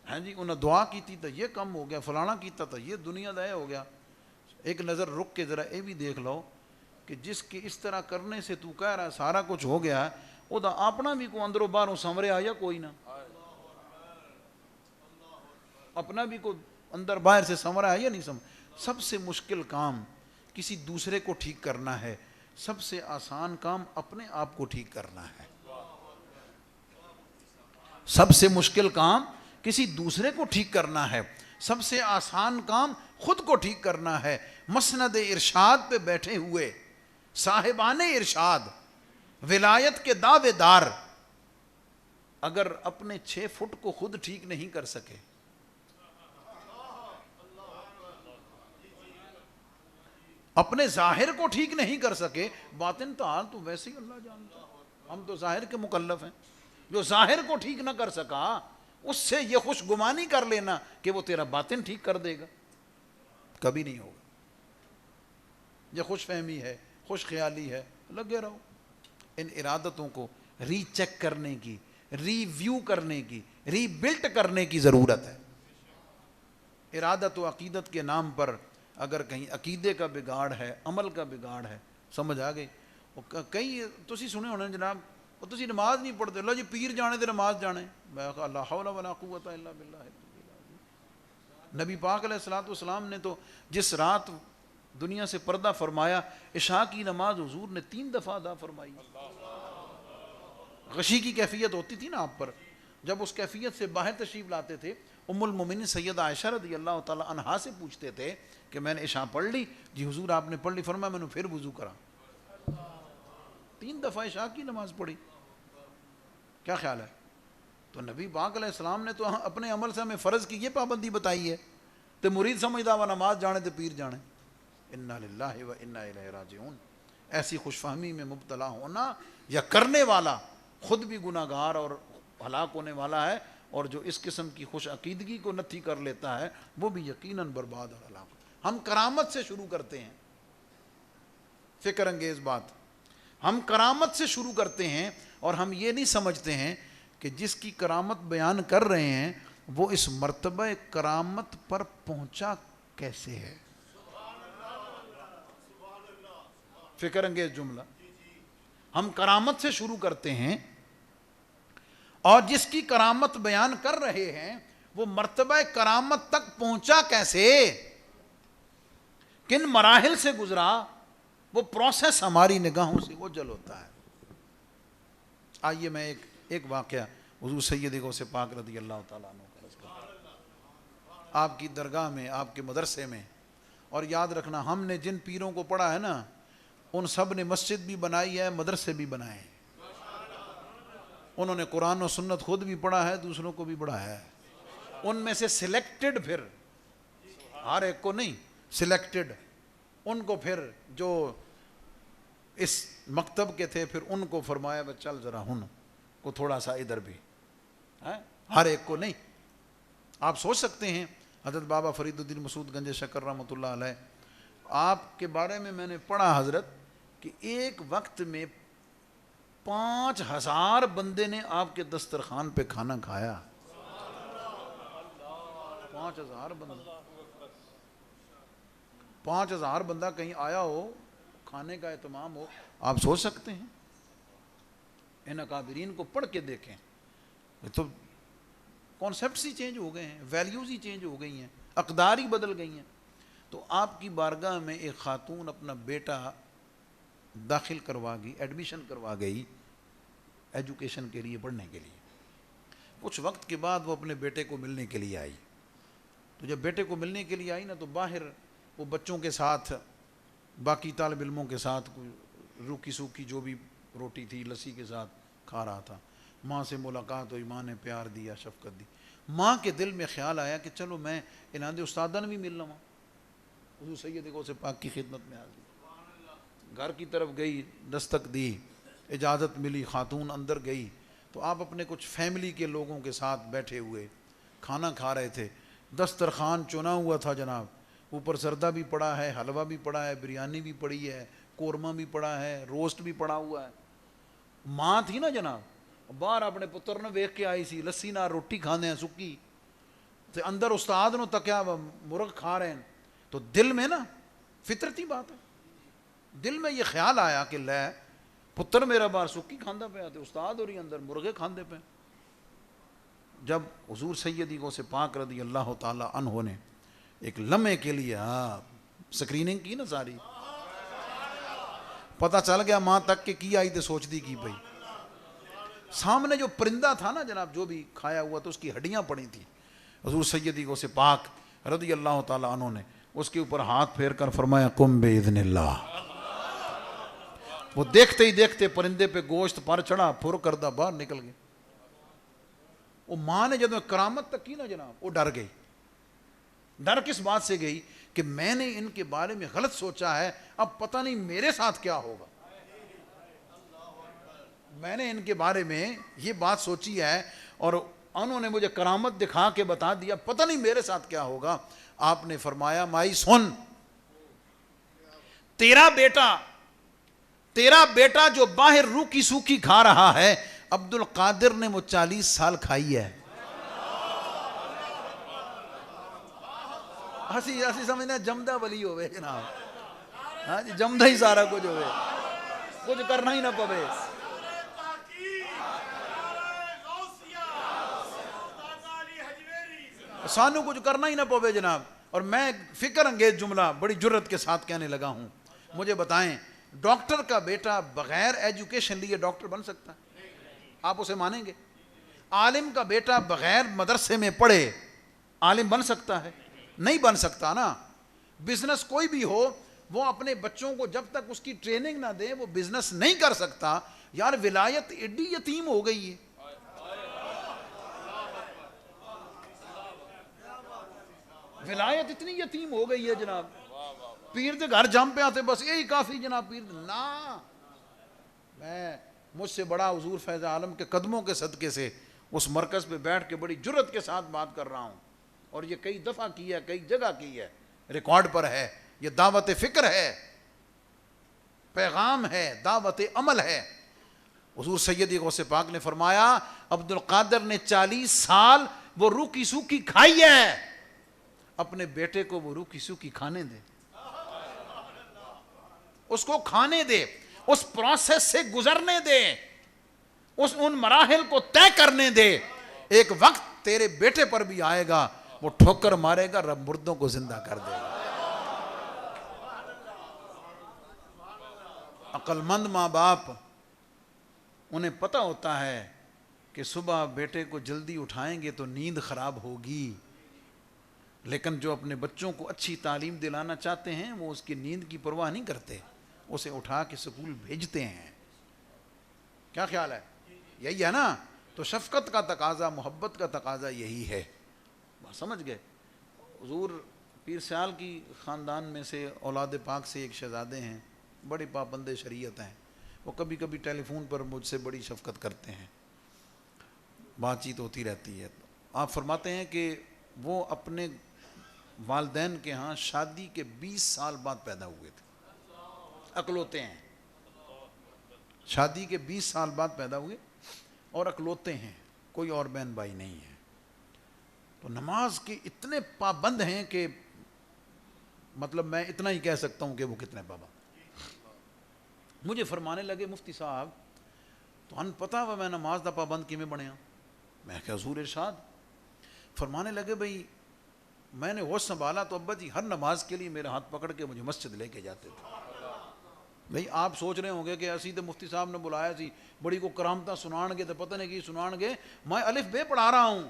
ہاں جی انہیں دعا کیتی تو یہ کم ہو گیا, فلانا کیتا تو یہ دنیا دا ہو گیا. ایک نظر رک کے ذرا یہ بھی دیکھ لو کہ جس کے اس طرح کرنے سے تو کہہ رہا سارا کچھ ہو گیا ہے, وہ دا اپنا بھی کوئی اندروں باہروں سنوریا یا کوئی نہ, اپنا بھی کوئی اندر باہر سے سنورا ہے یا نہیں سنورا. سب سے مشکل کام کسی دوسرے کو ٹھیک کرنا ہے, سب سے آسان کام اپنے آپ کو ٹھیک کرنا ہے. سب سے مشکل کام کسی دوسرے کو ٹھیک کرنا ہے، سب سے آسان کام خود کو ٹھیک کرنا ہے۔ مسند ارشاد پہ بیٹھے ہوئے صاحبان ارشاد، ولایت کے دعوے دار، اگر اپنے 6 فٹ کو خود ٹھیک نہیں کر سکے، اپنے ظاہر کو ٹھیک نہیں کر سکے، باطن تو حال تو ویسے ہی اللہ جانتا ہے، ہم تو ظاہر کے مکلف ہیں۔ جو ظاہر کو ٹھیک نہ کر سکا، اس سے یہ خوش گمانی کر لینا کہ وہ تیرا باطن ٹھیک کر دے گا، کبھی نہیں ہوگا۔ یہ خوش فہمی ہے، خوش خیالی ہے، لگے رہو۔ ان ارادتوں کو ری چیک کرنے کی، ریویو کرنے کی، ری بلٹ کرنے کی ضرورت ہے۔ ارادت و عقیدت کے نام پر اگر کہیں عقیدے کا بگاڑ ہے، عمل کا بگاڑ ہے، سمجھ آ گئی۔ کئی تسی سنے ہونے جناب، تسی نماز نہیں پڑھتے، اللہ جی پیر جانے تے نماز جانے، میں کہا لا حول ولا قوت الا باللہ۔ نبی پاک علیہ الصلوۃ والسلام نے تو جس رات دنیا سے پردہ فرمایا، عشاء کی نماز حضور نے 3 دفعہ ادا فرمائی۔ غشی کی کیفیت ہوتی تھی نا آپ پر، جب اس کیفیت سے باہر تشریف لاتے تھے، ام المومنین سیدہ عائشہ رضی اللہ تعالی عنہا سے پوچھتے تھے کہ میں نے عشاء پڑھ لی، جی حضور آپ نے پڑھ لی، فرمایا میں نے پھر وضو کرا، 3 دفعہ عشاء کی نماز پڑھی۔ کیا خیال ہے؟ تو نبی پاک علیہ السلام نے تو اپنے عمل سے ہمیں فرض کی یہ پابندی بتائی ہے، تو مرید سمجھدا وہ نماز جانے تو پیر جانے۔ انا للہ و انا الیہ راجعون۔ ایسی خوش فہمی میں مبتلا ہونا یا کرنے والا خود بھی گناہ گار اور ہلاک ہونے والا ہے، اور جو اس قسم کی خوش عقیدگی کو نتھی کر لیتا ہے وہ بھی یقیناً برباد اور ہلاک۔ ہم کرامت سے شروع کرتے ہیں، فکر انگیز بات، ہم کرامت سے شروع کرتے ہیں، اور ہم یہ نہیں سمجھتے ہیں کہ جس کی کرامت بیان کر رہے ہیں وہ اس مرتبہ کرامت پر پہنچا کیسے ہے۔ فکر انگیز جملہ، ہم کرامت سے شروع کرتے ہیں، اور جس کی کرامت بیان کر رہے ہیں وہ مرتبہ کرامت تک پہنچا کیسے، کن مراحل سے گزرا، وہ پروسیس ہماری نگاہوں سے اوجھل ہوتا ہے۔ آئیے میں ایک واقعہ حضور سید غوث پاک رضی اللہ تعالیٰ عنہ کا ذکر کرتا ہوں۔ آپ کی درگاہ میں، آپ کے مدرسے میں، اور یاد رکھنا ہم نے جن پیروں کو پڑھا ہے نا، ان سب نے مسجد بھی بنائی ہے، مدرسے بھی بنائے ہیں، انہوں نے قرآن و سنت خود بھی پڑھا ہے، دوسروں کو بھی پڑھایا ہے۔ ان میں سے سلیکٹڈ، پھر ہر ایک کو نہیں، سلیکٹڈ، ان کو پھر جو اس مکتب کے تھے پھر ان کو فرمایا بس چل ذرا ہن کو تھوڑا سا ادھر بھی، ہر ایک کو نہیں۔ آپ سوچ سکتے ہیں حضرت بابا فرید الدین مسعود گنج شکر رحمۃ اللہ علیہ، آپ کے بارے میں میں نے پڑھا حضرت کہ ایک وقت میں 5000 بندے نے آپ کے دسترخوان پہ کھانا کھایا۔ 5000 بندہ، 5000 بندہ کہیں آیا ہو، کھانے کا اہتمام ہو، آپ سوچ سکتے ہیں؟ ان اکابرین کو پڑھ کے دیکھیں، تو کانسیپٹس ہی چینج ہو گئے ہیں، ویلیوز ہی چینج ہو گئی ہیں، اقدار ہی بدل گئی ہیں۔ تو آپ کی بارگاہ میں ایک خاتون اپنا بیٹا داخل کروا گئی، ایڈمیشن کروا گئی ایجوکیشن کے لیے، پڑھنے کے لیے۔ کچھ وقت کے بعد وہ اپنے بیٹے کو ملنے کے لیے آئی، تو جب بیٹے کو ملنے کے لیے آئی نا، تو باہر وہ بچوں کے ساتھ، باقی طالب علموں کے ساتھ کوئی روکی سوکھی جو بھی روٹی تھی لسی کے ساتھ کھا رہا تھا۔ ماں سے ملاقات ہوئی، ماں نے پیار دیا، شفقت دی۔ ماں کے دل میں خیال آیا کہ چلو میں انہاں دے استاداں بھی ملنا ہوں۔ حضور سید غوث پاک کی خدمت میں حاضر، گھر کی طرف گئی، دستک دی، اجازت ملی، خاتون اندر گئی، تو آپ اپنے کچھ فیملی کے لوگوں کے ساتھ بیٹھے ہوئے کھانا کھا رہے تھے۔ دسترخوان چنا ہوا تھا جناب، اوپر سردہ بھی پڑا ہے، حلوہ بھی پڑا ہے، بریانی بھی پڑی ہے، قورمہ بھی پڑا ہے، روسٹ بھی پڑا ہوا ہے۔ ماں تھی نا جناب، باہر اپنے پتر نے ویکھ کے آئی سی، لسی نہ روٹی کھانے ہیں سکی، تے اندر استاد نو تکیا مرغ کھا رہے ہیں، تو دل میں نا فطرتی بات ہے، دل میں یہ خیال آیا کہ لے پتر میرا باہر سکی کھاندا پیا تے استاد ہوری اندر مرغے کھاندے پے۔ جب حضور سیدی غوث پاک رضی اللہ تعالی عنہ نے ایک لمحے کے لیے سکریننگ کی نا ساری، پتہ چل گیا ماں تک کہ کی آئی تے سوچ دی کی بھئی، سامنے جو پرندہ تھا نا جناب جو بھی کھایا ہوا تو اس کی ہڈیاں پڑی تھیں. حضور سیدی غوث پاک رضی اللہ تعالیٰ عنہ نے اس کے اوپر ہاتھ پھیر کر فرمایا قم باذن اللہ. وہ دیکھتے ہی دیکھتے پرندے پہ گوشت پر چڑھا, پھر کردہ باہر نکل گئے. وہ ماں نے جب کرامت تک کی نا جناب وہ ڈر گئی. ڈر کس بات سے گئی کہ میں نے ان کے بارے میں غلط سوچا ہے, اب پتہ نہیں میرے ساتھ کیا ہوگا. میں نے ان کے بارے میں یہ بات سوچی ہے اور انہوں نے مجھے کرامت دکھا کے بتا دیا, پتہ نہیں میرے ساتھ کیا ہوگا. آپ نے فرمایا مائی سن, تیرا بیٹا جو باہر روکی سوکھی کھا رہا ہے, عبد القادر نے وہ 40 سال کھائی ہے. ہسی سمجھنا جمدہ ولی ہوئے جناب, ہاں جی جمدہ ہی سارا کچھ ہوئے, کچھ کرنا ہی نہ پوے. سانو کچھ کرنا ہی نہ پوے جناب. اور میں فکر انگیز جملہ بڑی جرت کے ساتھ کہنے لگا ہوں. مجھے بتائیں ڈاکٹر کا بیٹا بغیر ایجوکیشن لیے ڈاکٹر بن سکتا ہے؟ آپ اسے مانیں گے؟ عالم کا بیٹا بغیر مدرسے میں پڑھے عالم بن سکتا ہے؟ نہیں بن سکتا نا. بزنس کوئی بھی ہو وہ اپنے بچوں کو جب تک اس کی ٹریننگ نہ دے وہ بزنس نہیں کر سکتا. یار ولایت ایڈی یتیم ہو گئی ہے. ولایت اتنی یتیم ہو گئی ہے جناب. پیر دے گھر جم پہ آتے بس یہی کافی جناب. پیر نا, میں مجھ سے بڑا حضور فیض عالم کے قدموں کے صدقے سے اس مرکز پہ بیٹھ کے بڑی جرت کے ساتھ بات کر رہا ہوں, اور یہ کئی دفعہ کی ہے, کئی جگہ کی ہے, ریکارڈ پر ہے. یہ دعوت فکر ہے, پیغام ہے, دعوت عمل ہے. حضور سیدی غوث پاک نے فرمایا عبد القادر نے 40 سال وہ روکی سوکی کھائی ہے, اپنے بیٹے کو وہ روکی سوکی کھانے دے, اس کو کھانے دے, اس پروسیس سے گزرنے دے, ان مراحل کو طے کرنے دے. ایک وقت تیرے بیٹے پر بھی آئے گا, وہ ٹھوکر مارے گا, رب مردوں کو زندہ کر دے گا. عقل مند ماں باپ انہیں پتہ ہوتا ہے کہ صبح بیٹے کو جلدی اٹھائیں گے تو نیند خراب ہوگی, لیکن جو اپنے بچوں کو اچھی تعلیم دلانا چاہتے ہیں وہ اس کی نیند کی پرواہ نہیں کرتے, اسے اٹھا کے سکول بھیجتے ہیں. کیا خیال ہے؟ یہی ہے نا. تو شفقت کا تقاضا, محبت کا تقاضا یہی ہے. سمجھ گئے؟ حضور پیر سیال کی خاندان میں سے اولاد پاک سے ایک شہزادے ہیں, بڑے پابند شریعت ہیں. وہ کبھی کبھی ٹیلی فون پر مجھ سے بڑی شفقت کرتے ہیں, بات چیت ہوتی رہتی ہے. آپ فرماتے ہیں کہ وہ اپنے والدین کے ہاں شادی کے 20 سال بعد پیدا ہوئے تھے, اکلوتے ہیں. شادی کے 20 سال بعد پیدا ہوئے اور اکلوتے ہیں, کوئی اور بہن بھائی نہیں ہے. تو نماز کے اتنے پابند ہیں کہ مطلب میں اتنا ہی کہہ سکتا ہوں کہ وہ کتنے پابند. مجھے فرمانے لگے مفتی صاحب تو ان پتہ ہوا میں نماز دا پابند کی میں بنیا. میں کہ حضور ارشاد. فرمانے لگے بھئی میں نے ہوش سنبھالا تو ابا جی ہر نماز کے لیے میرا ہاتھ پکڑ کے مجھے مسجد لے کے جاتے تھے. بھئی آپ سوچ رہے ہوں گے کہ اسی تو مفتی صاحب نے بلایا سی بڑی کو کرامتہ سنان گے تو پتہ نہیں کی سنان گے. میں الف بے پڑھا رہا ہوں,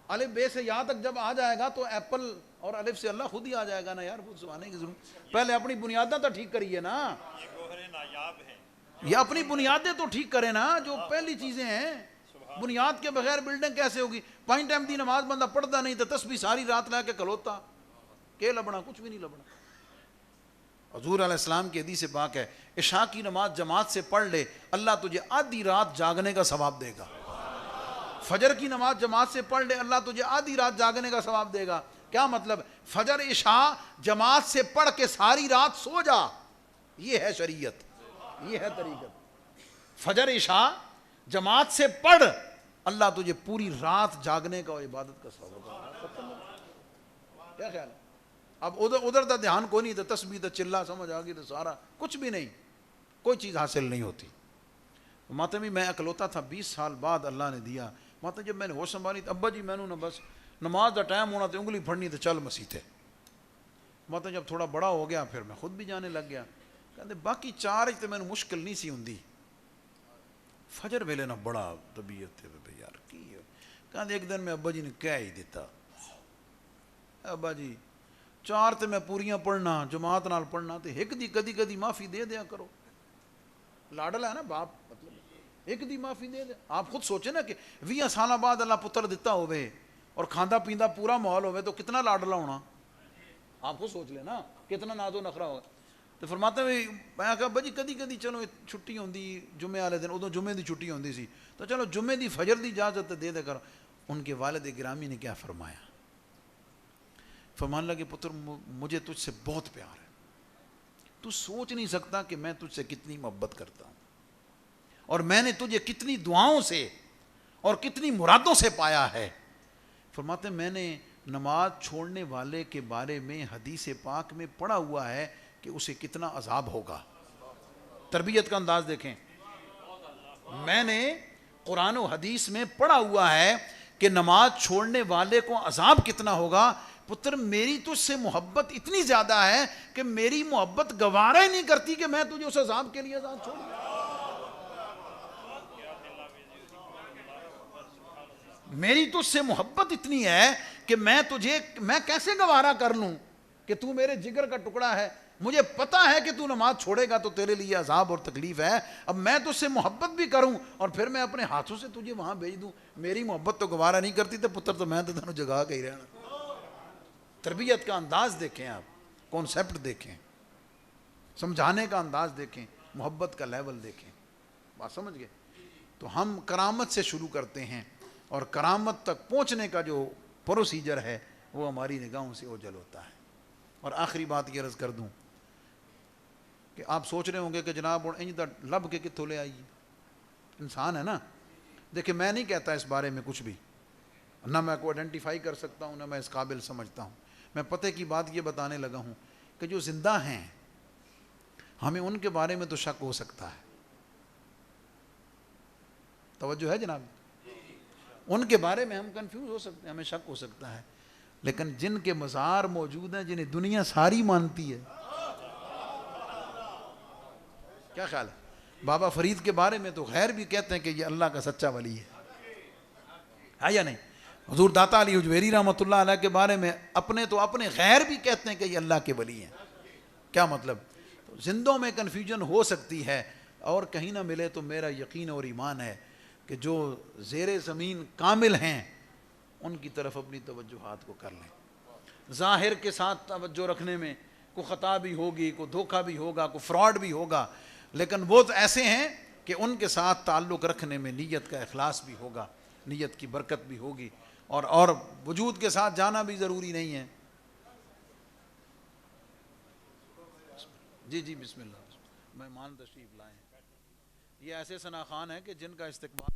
الف بے سے یہاں تک جب آ جائے گا تو ایپل اور الف سے اللہ خود ہی آ جائے گا نا یار, خود سنانے کی ضرورت. پہلے اپنی بنیادیں تو ٹھیک کریے نا, یہ اپنی بنیادیں تو ٹھیک کریں نا, جو پہلی چیزیں ہیں. بنیاد کے بغیر بلڈنگ کیسے ہوگی؟ 5 ٹائم دی نماز بندہ پڑھتا نہیں تو تسبیح ساری رات لا کے کھلوتا, کہ لبنا کچھ بھی نہیں لبنا. حضور علیہ السلام کی حدیث پاک ہے عشاء کی نماز جماعت سے پڑھ لے اللہ تجھے آدھی رات جاگنے کا ثواب دے گا. فجر کی نماز جماعت سے پڑھ لے اللہ تجھے آدھی رات جاگنے کا ثواب دے گا. کیا مطلب؟ فجر عشاء جماعت سے پڑھ کے ساری رات سو جا, یہ ہے شریعت, یہ ہے طریقت. فجر عشاء جماعت سے پڑھ, اللہ تجھے پوری رات جاگنے کا اور عبادت کا ثواب دے. کیا خیال ہے؟ اب ادھر دا دھیان کوئی نہیں, تو تسبیح تو چلا سمجھ آ گئی تو سارا کچھ بھی نہیں, کوئی چیز حاصل نہیں ہوتی. ماتمی میں اکلوتا تھا, 20 سال بعد اللہ نے دیا. ماتا جب میں نے ہوش سنبھالی تو ابا جی میں نے بس نماز دا ٹائم ہونا تو انگلی پھڑنی تو چل مسیح تھے. ماتا جب تھوڑا بڑا ہو گیا پھر میں خود بھی جانے لگ گیا. کہتے باقی 4 تو میں نے مشکل نہیں سی ہوندی, فجر ویلے نہ بڑا طبیعت ہے یار کی کہاں ایک دن میں ابا جی نے کہہ ہی دیتا ابا جی 4 تے میں پوریاں پڑھنا جماعت نال پڑھنا تے ایک دی کدی کدی معافی دے دیا کرو. لاڈلا ہے نا باپ, مطلب ایک دی معافی دے دے. آپ خود سوچیں نا کہ 20 سال بعد اللہ پتر دیتا ہوئے اور کھاندا پیندا پورا ماحول ہوئے تو کتنا لاڈلا ہونا. آپ خود سوچ لیں نا کتنا ناز و نخرا ہوگا. تو فرماتے ہوئے میں کہا بھائی کدی کدی چلو چھٹی ہوندی جمعے والے دن, ادو جمعے دی چھٹی ہوندی سی تو چلو جمعے دی فجر دی اجازت دے دے کر. ان کے والد گرامی نے کیا فرمایا, فرمانے لگے پتر مجھے تجھ سے بہت پیار ہے, تو سوچ نہیں سکتا کہ میں تجھ سے کتنی محبت کرتا ہوں اور میں نے تجھے کتنی دعاؤں سے اور کتنی مرادوں سے پایا ہے. فرماتے میں نے نماز چھوڑنے والے کے بارے میں حدیث پاک میں پڑھا ہوا ہے کہ اسے کتنا عذاب ہوگا. تربیت کا انداز دیکھیں, میں نے قرآن و حدیث میں پڑھا ہوا ہے کہ نماز چھوڑنے والے کو عذاب کتنا ہوگا. پتر میری تجھ سے محبت اتنی زیادہ ہے کہ میری محبت گوارا ہی نہیں کرتی کہ میں تجھے اس عذاب کے لیے عذاب چھوڑ دوں. میری تجھ سے محبت اتنی ہے کہ میں کیسے گوارا کر لوں کہ تو میرے جگر کا ٹکڑا ہے. مجھے پتا ہے کہ تو نماز چھوڑے گا تو تیرے لیے عذاب اور تکلیف ہے. اب میں تجھ سے محبت بھی کروں اور پھر میں اپنے ہاتھوں سے تجھے وہاں بھیج دوں, میری محبت تو گوارا نہیں کرتی. تو پتر تو میں تو تینوں جگہ کے ہی رہنا. تربیت کا انداز دیکھیں, آپ کانسیپٹ دیکھیں, سمجھانے کا انداز دیکھیں, محبت کا لیول دیکھیں. بات سمجھ گئے؟ تو ہم کرامت سے شروع کرتے ہیں اور کرامت تک پہنچنے کا جو پروسیجر ہے وہ ہماری نگاہوں سے اوجھل ہوتا ہے. اور آخری بات یہ عرض کر دوں کہ آپ سوچ رہے ہوں گے کہ جناب انج دا لب کے کتوں لے آئیے, انسان ہے نا. دیکھیں میں نہیں کہتا اس بارے میں کچھ بھی, نہ میں کو آئیڈینٹیفائی کر سکتا ہوں, نہ میں اس قابل سمجھتا ہوں. میں پتہ کی بات یہ بتانے لگا ہوں کہ جو زندہ ہیں ہمیں ان کے بارے میں تو شک ہو سکتا ہے. توجہ ہے جناب؟ ان کے بارے میں ہم کنفیوز ہو سکتے ہیں, ہمیں شک ہو سکتا ہے. لیکن جن کے مزار موجود ہیں, جنہیں دنیا ساری مانتی ہے, کیا خیال ہے؟ بابا فرید کے بارے میں تو غیر بھی کہتے ہیں کہ یہ اللہ کا سچا ولی ہے یا نہیں؟ حضور داتا علی حجویری رحمۃ اللہ علیہ کے بارے میں اپنے غیر بھی کہتے ہیں کہ یہ اللہ کے ولی ہیں. کیا مطلب؟ زندوں میں کنفیوژن ہو سکتی ہے اور کہیں نہ ملے تو میرا یقین اور ایمان ہے کہ جو زیر زمین کامل ہیں ان کی طرف اپنی توجہات کو کر لیں. ظاہر کے ساتھ توجہ رکھنے میں کوئی خطا بھی ہوگی, کوئی دھوکہ بھی ہوگا, کوئی فراڈ بھی ہوگا, لیکن وہ تو ایسے ہیں کہ ان کے ساتھ تعلق رکھنے میں نیت کا اخلاص بھی ہوگا, نیت کی برکت بھی ہوگی, اور وجود کے ساتھ جانا بھی ضروری نہیں ہے. جی بسم اللہ. مہمان تشریف لائیں. یہ ایسے ثنا خان ہیں کہ جن کا استقبال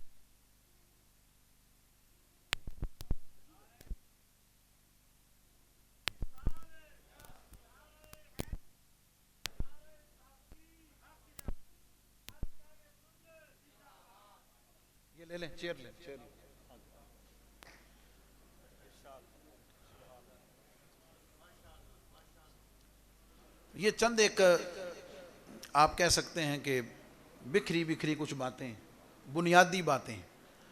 یہ لے لیں, چیئر لیں. یہ چند ایک آپ کہہ سکتے ہیں کہ بکھری کچھ باتیں, بنیادی باتیں,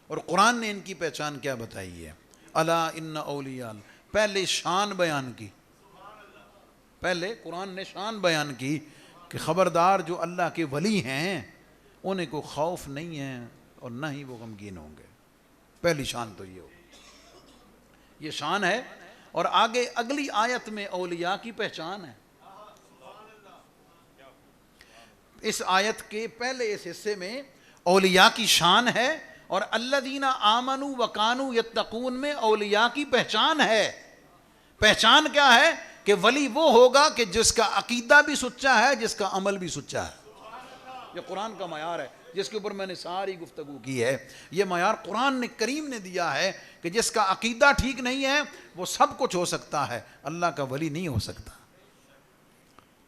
اور قرآن نے ان کی پہچان کیا بتائی ہے. الا ان اولیاء, پہلے شان بیان کی, پہلے قرآن نے شان بیان کی کہ خبردار جو اللہ کے ولی ہیں انہیں کو خوف نہیں ہے اور نہ ہی وہ غمگین ہوں گے. پہلی شان تو یہ ہو, یہ شان ہے. اور آگے اگلی آیت میں اولیاء کی پہچان ہے. اس آیت کے پہلے اس حصے میں اولیاء کی شان ہے اور الذین آمنوا وکانوا یتقون میں اولیاء کی پہچان ہے. پہچان کیا ہے؟ کہ ولی وہ ہوگا کہ جس کا عقیدہ بھی سچا ہے, جس کا عمل بھی سچا ہے. یہ قرآن کا معیار ہے جس کے اوپر میں نے ساری گفتگو کی ہے. یہ معیار قرآن نے کریم نے دیا ہے کہ جس کا عقیدہ ٹھیک نہیں ہے وہ سب کچھ ہو سکتا ہے, اللہ کا ولی نہیں ہو سکتا.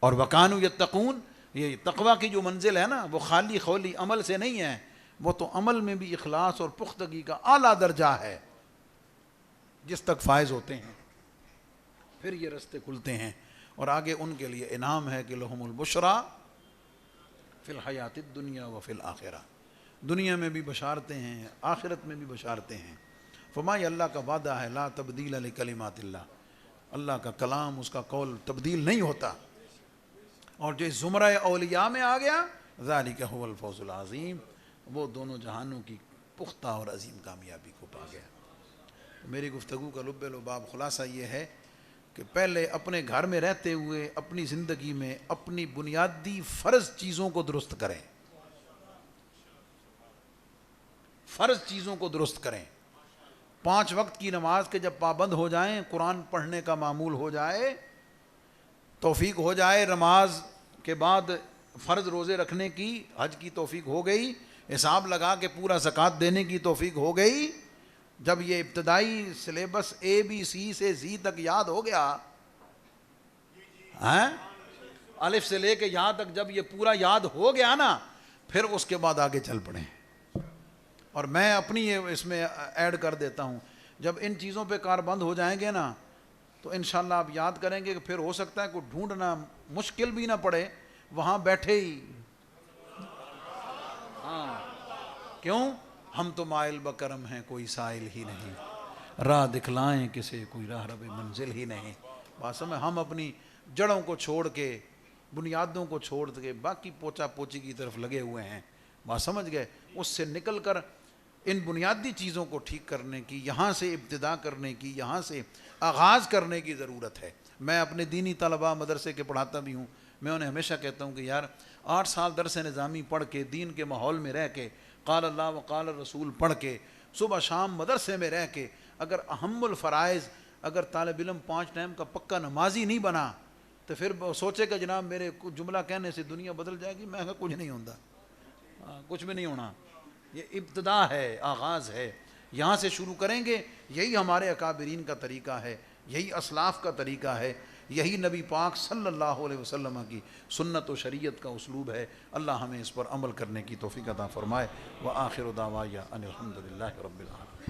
اور وکانوا یتقون, یہ تقوی کی جو منزل ہے نا وہ خالی خولی عمل سے نہیں ہے, وہ تو عمل میں بھی اخلاص اور پختگی کا اعلیٰ درجہ ہے جس تک فائز ہوتے ہیں پھر یہ رستے کھلتے ہیں. اور آگے ان کے لیے انعام ہے کہ لہم البشریٰ فی الحیات الدنیا و فی الآخرہ, دنیا میں بھی بشارتیں ہیں، آخرت میں بھی بشارتیں ہیں۔ فرمایا یہ اللہ کا وعدہ ہے، لا تبدیل لکلمات اللہ، اللہ کا کلام، اس کا قول تبدیل نہیں ہوتا۔ اور جو زمرہ اولیاء میں آ گیا، ذالک هو الفوز العظیم، وہ دونوں جہانوں کی پختہ اور عظیم کامیابی کو پا گیا۔ میری گفتگو کا لب لباب خلاصہ یہ ہے کہ پہلے اپنے گھر میں رہتے ہوئے اپنی زندگی میں اپنی بنیادی فرض چیزوں کو درست کریں، فرض چیزوں کو درست کریں۔ 5 وقت کی نماز کے جب پابند ہو جائیں، قرآن پڑھنے کا معمول ہو جائے، توفیق ہو جائے، نماز کے بعد فرض روزے رکھنے کی، حج کی توفیق ہو گئی، حساب لگا کے پورا زکوٰۃ دینے کی توفیق ہو گئی، جب یہ ابتدائی سلیبس ABC سے Z تک یاد ہو گیا، الف سے لے کے یہاں تک جب یہ پورا یاد ہو گیا نا، پھر اس کے بعد آگے چل پڑیں۔ اور میں اپنی اس میں ایڈ کر دیتا ہوں، جب ان چیزوں پہ کار بند ہو جائیں گے نا تو انشاءاللہ آپ یاد کریں گے کہ پھر ہو سکتا ہے کوئی ڈھونڈنا مشکل بھی نہ پڑے، وہاں بیٹھے ہی۔ کیوں؟ ہم تو مائل بکرم ہیں، کوئی سائل ہی نہیں، راہ دکھلائیں کسے، کوئی راہ رب منزل ہی نہیں۔ بات میں ہم اپنی جڑوں کو چھوڑ کے، بنیادوں کو چھوڑ کے باقی پوچا پوچی کی طرف لگے ہوئے ہیں، بات سمجھ گئے؟ اس سے نکل کر ان بنیادی چیزوں کو ٹھیک کرنے کی، یہاں سے ابتدا کرنے کی، یہاں سے آغاز کرنے کی ضرورت ہے۔ میں اپنے دینی طلباء مدرسے کے پڑھاتا بھی ہوں، میں انہیں ہمیشہ کہتا ہوں کہ یار 8 سال درس نظامی پڑھ کے، دین کے ماحول میں رہ کے، قال اللہ و قال الرسول پڑھ کے، صبح شام مدرسے میں رہ کے، اگر اہم الفرائض، اگر طالب علم 5 ٹائم کا پکا نمازی نہیں بنا تو پھر سوچے کہ جناب میرے جملہ کہنے سے دنیا بدل جائے گی، میں کہا کچھ نہیں ہوتا، کچھ بھی نہیں ہونا۔ یہ ابتدا ہے، آغاز ہے، یہاں سے شروع کریں گے۔ یہی ہمارے اکابرین کا طریقہ ہے، یہی اسلاف کا طریقہ ہے، یہی نبی پاک صلی اللہ علیہ وسلم کی سنت و شریعت کا اسلوب ہے۔ اللہ ہمیں اس پر عمل کرنے کی توفیق عطا فرمائے۔ وآخر دعوایا ان الحمد للہ رب العالمین۔